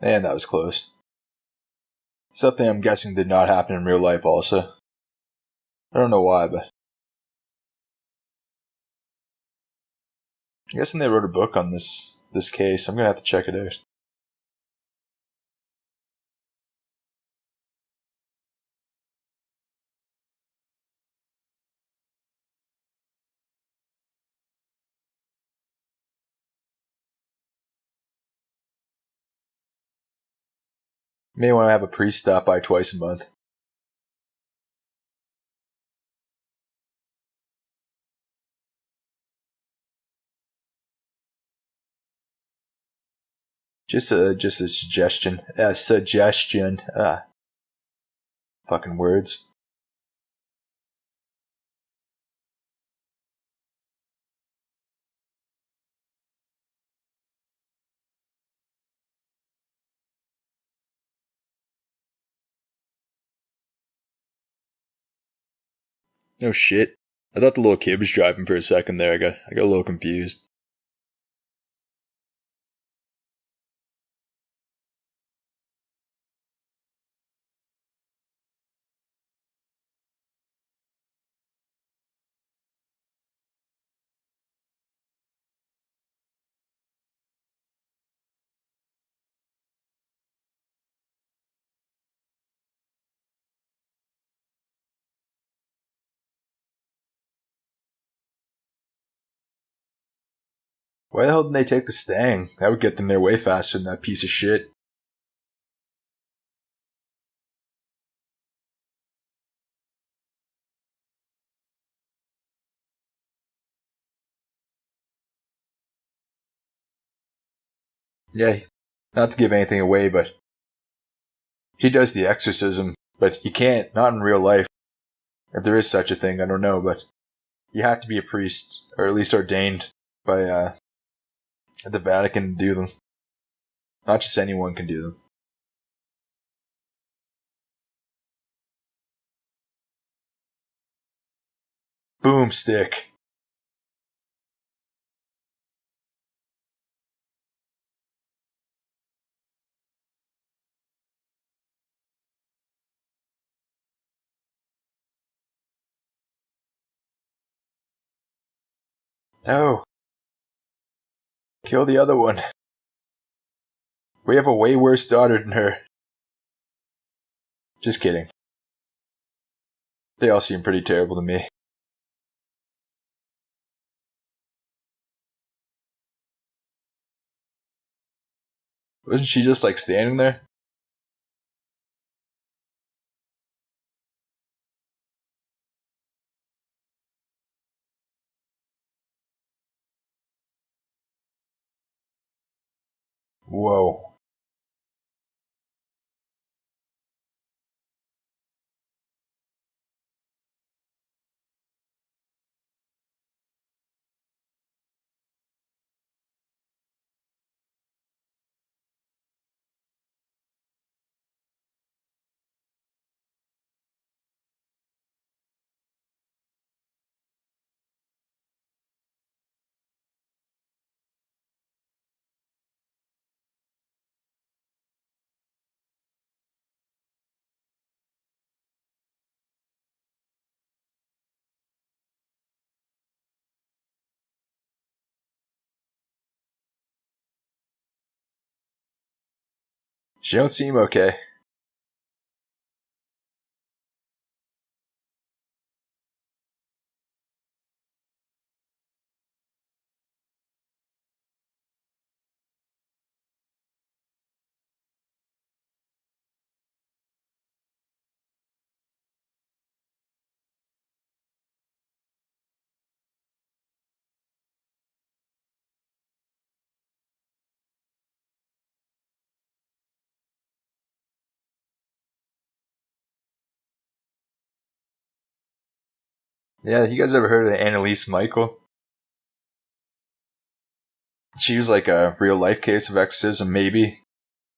Man, that was close. Something I'm guessing did not happen in real life also. I don't know why, but I'm guessing they wrote a book on this case. I'm gonna have to check it out. May want to have a priest stop by twice a month. Just a suggestion. Suggestion. Fucking words. No shit. I thought the little kid was driving for a second there. I got a little confused. Why the hell didn't they take the Stang? That would get them there way faster than that piece of shit. Yeah, not to give anything away, but he does the exorcism, but he can't, not in real life. If there is such a thing, I don't know, but you have to be a priest, or at least ordained by the Vatican to do them. Not just anyone can do them. Boomstick. No. Kill the other one. We have a way worse daughter than her. Just kidding. They all seem pretty terrible to me. Wasn't she just like standing there? Whoa. She don't seem okay. Yeah, you guys ever heard of Annalise Michael? She was like a real life case of exorcism, maybe.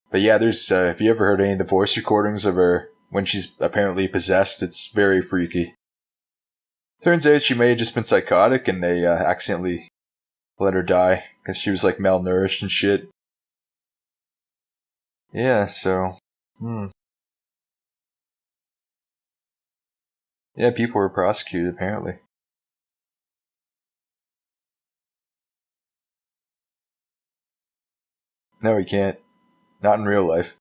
But yeah, there's, if you ever heard any of the voice recordings of her when she's apparently possessed, it's very freaky. Turns out she may have just been psychotic and they accidentally let her die because she was like malnourished and shit. Yeah, so. Yeah, people were prosecuted apparently. No, you can't. Not in real life.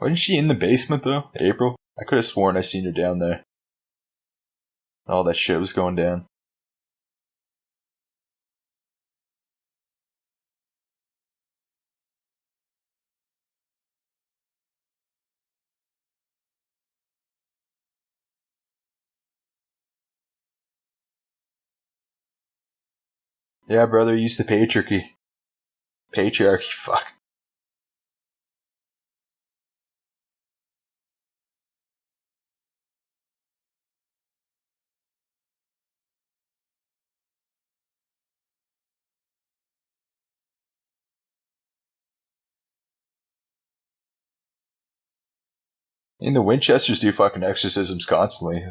Wasn't she in the basement though, April? I could have sworn I seen her down there. All that shit was going down. Yeah, brother, use the patriarchy. Patriarchy, fuck. And the Winchesters do fucking exorcisms constantly.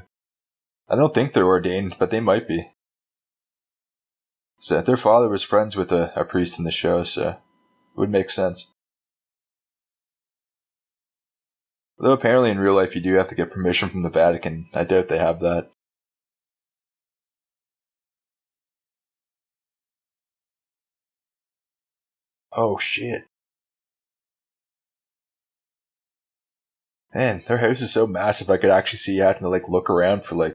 I don't think they're ordained, but they might be. So their father was friends with a priest in the show, so it would make sense. Though apparently in real life you do have to get permission from the Vatican. I doubt they have that. Oh shit. Man, their house is so massive I could actually see you having to like look around for like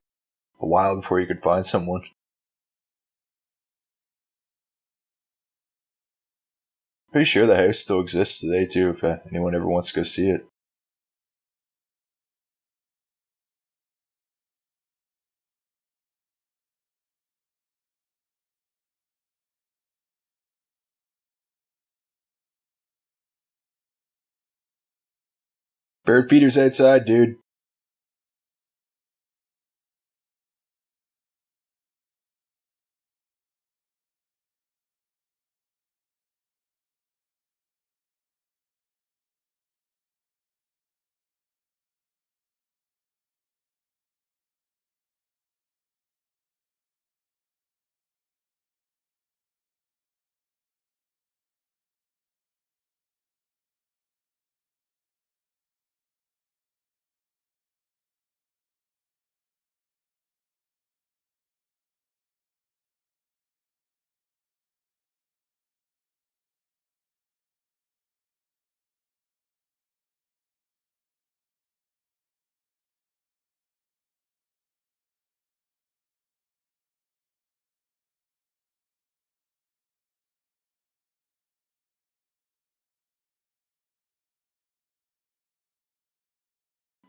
a while before you could find someone. Pretty sure the house still exists today too if anyone ever wants to go see it. Bird feeders outside, dude.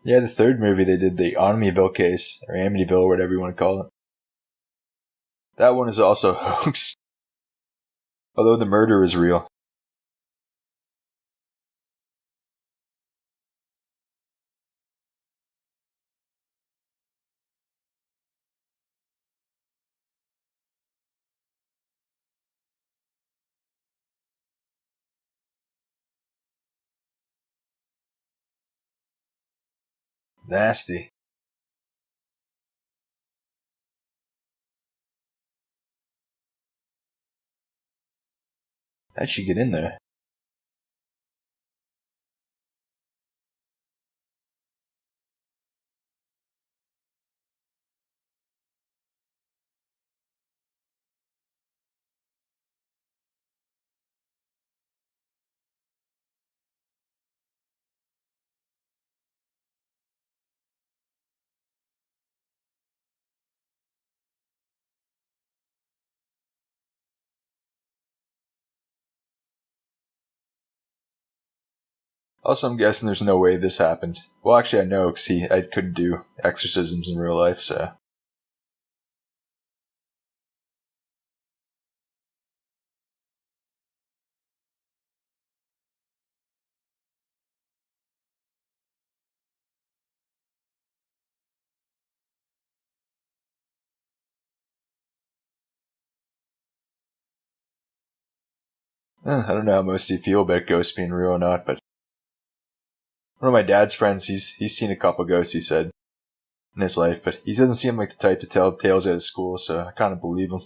Yeah, the third movie they did, the Amityville case, or Amityville, whatever you want to call it. That one is also a hoax. Although the murder is real. Nasty. How'd she get in there? Also, I'm guessing there's no way this happened. Well, actually, I know, because I couldn't do exorcisms in real life, so. I don't know how most of you feel about ghosts being real or not, but one of my dad's friends, he's seen a couple ghosts, he said, in his life, but he doesn't seem like the type to tell tales out of school, so I kind of believe him.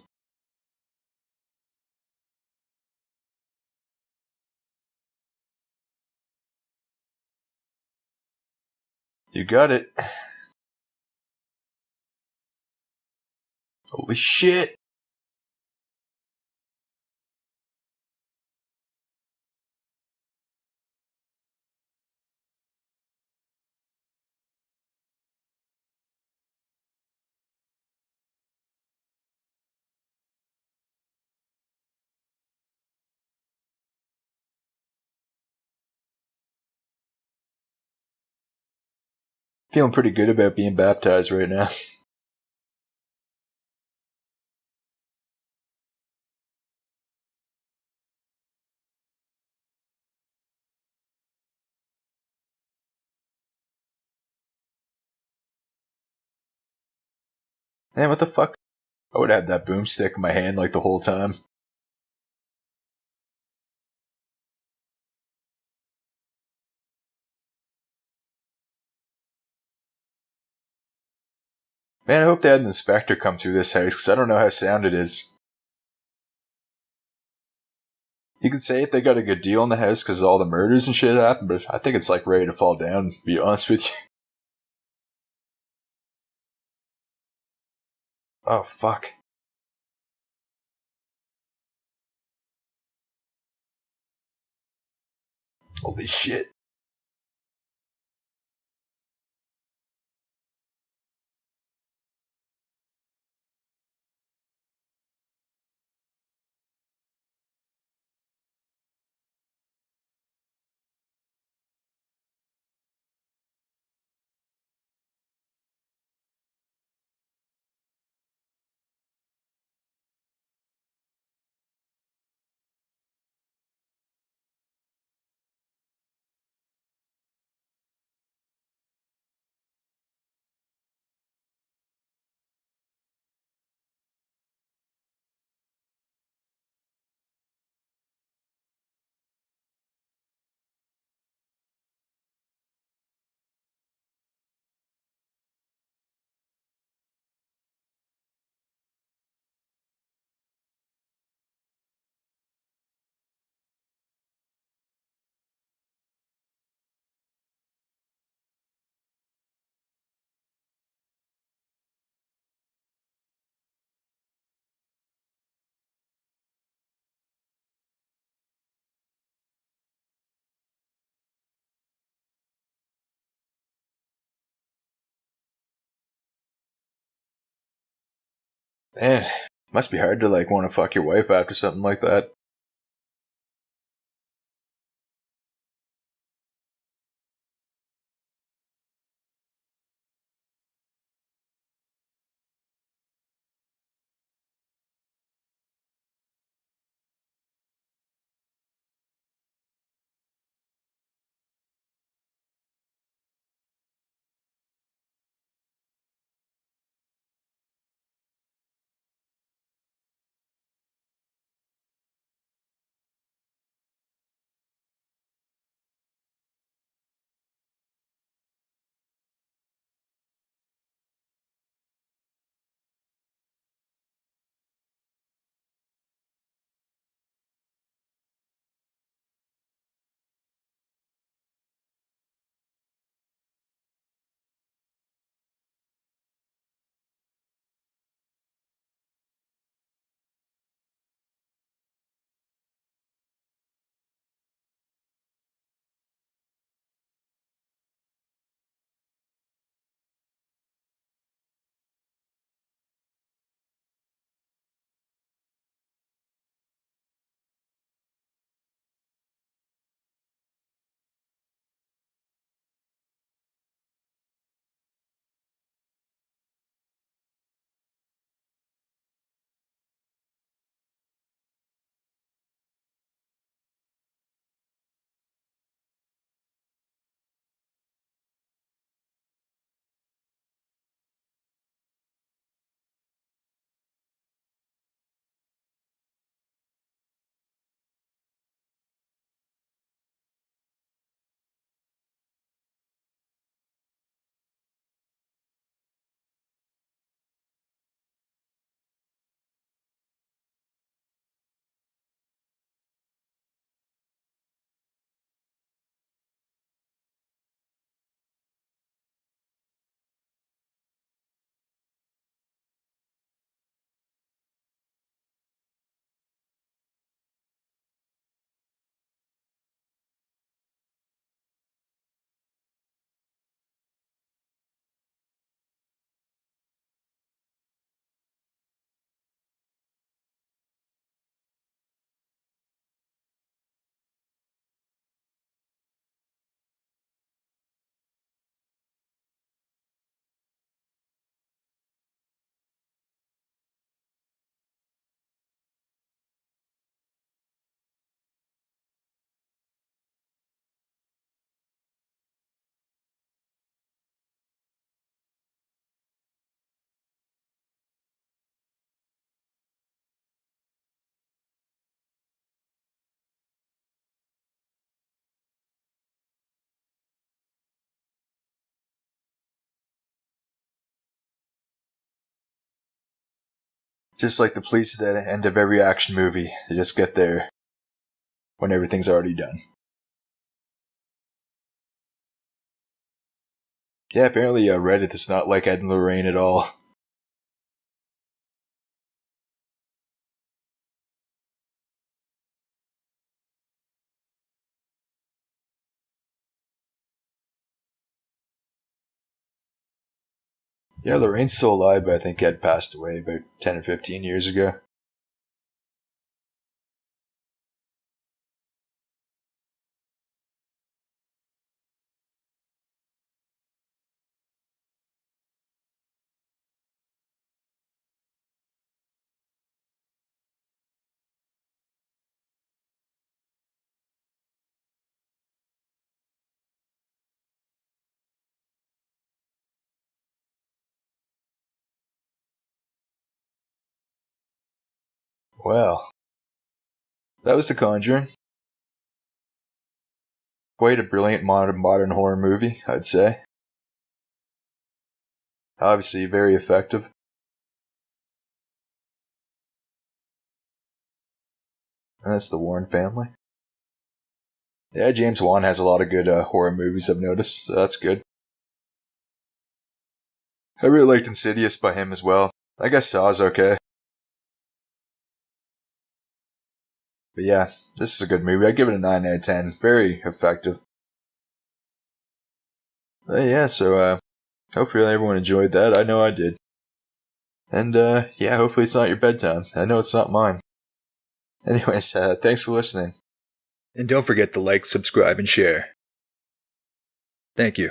You got it. Holy shit! Feeling pretty good about being baptized right now. Man, what the fuck? I would have that boomstick in my hand like the whole time. Man, I hope they had an inspector come through this house, because I don't know how sound it is. You could say if they got a good deal in the house because all the murders and shit happened, but I think it's like ready to fall down, to be honest with you. Oh, fuck. Holy shit. Man, must be hard to like want to fuck your wife after something like that. Just like the police at the end of every action movie, they just get there when everything's already done. Yeah, apparently Reddit does not like Ed and Lorraine at all. Yeah, Lorraine's still alive, but I think Ed passed away about 10 or 15 years ago. Well, that was The Conjuring. Quite a brilliant modern horror movie, I'd say. Obviously, very effective. And that's the Warren family. Yeah, James Wan has a lot of good horror movies, I've noticed, so that's good. I really liked Insidious by him as well. I guess Saw's okay. But yeah, this is a good movie. I give it a 9 out of 10. Very effective. But yeah, so hopefully everyone enjoyed that. I know I did. And yeah, hopefully it's not your bedtime. I know it's not mine. Anyways, thanks for listening. And don't forget to like, subscribe, and share. Thank you.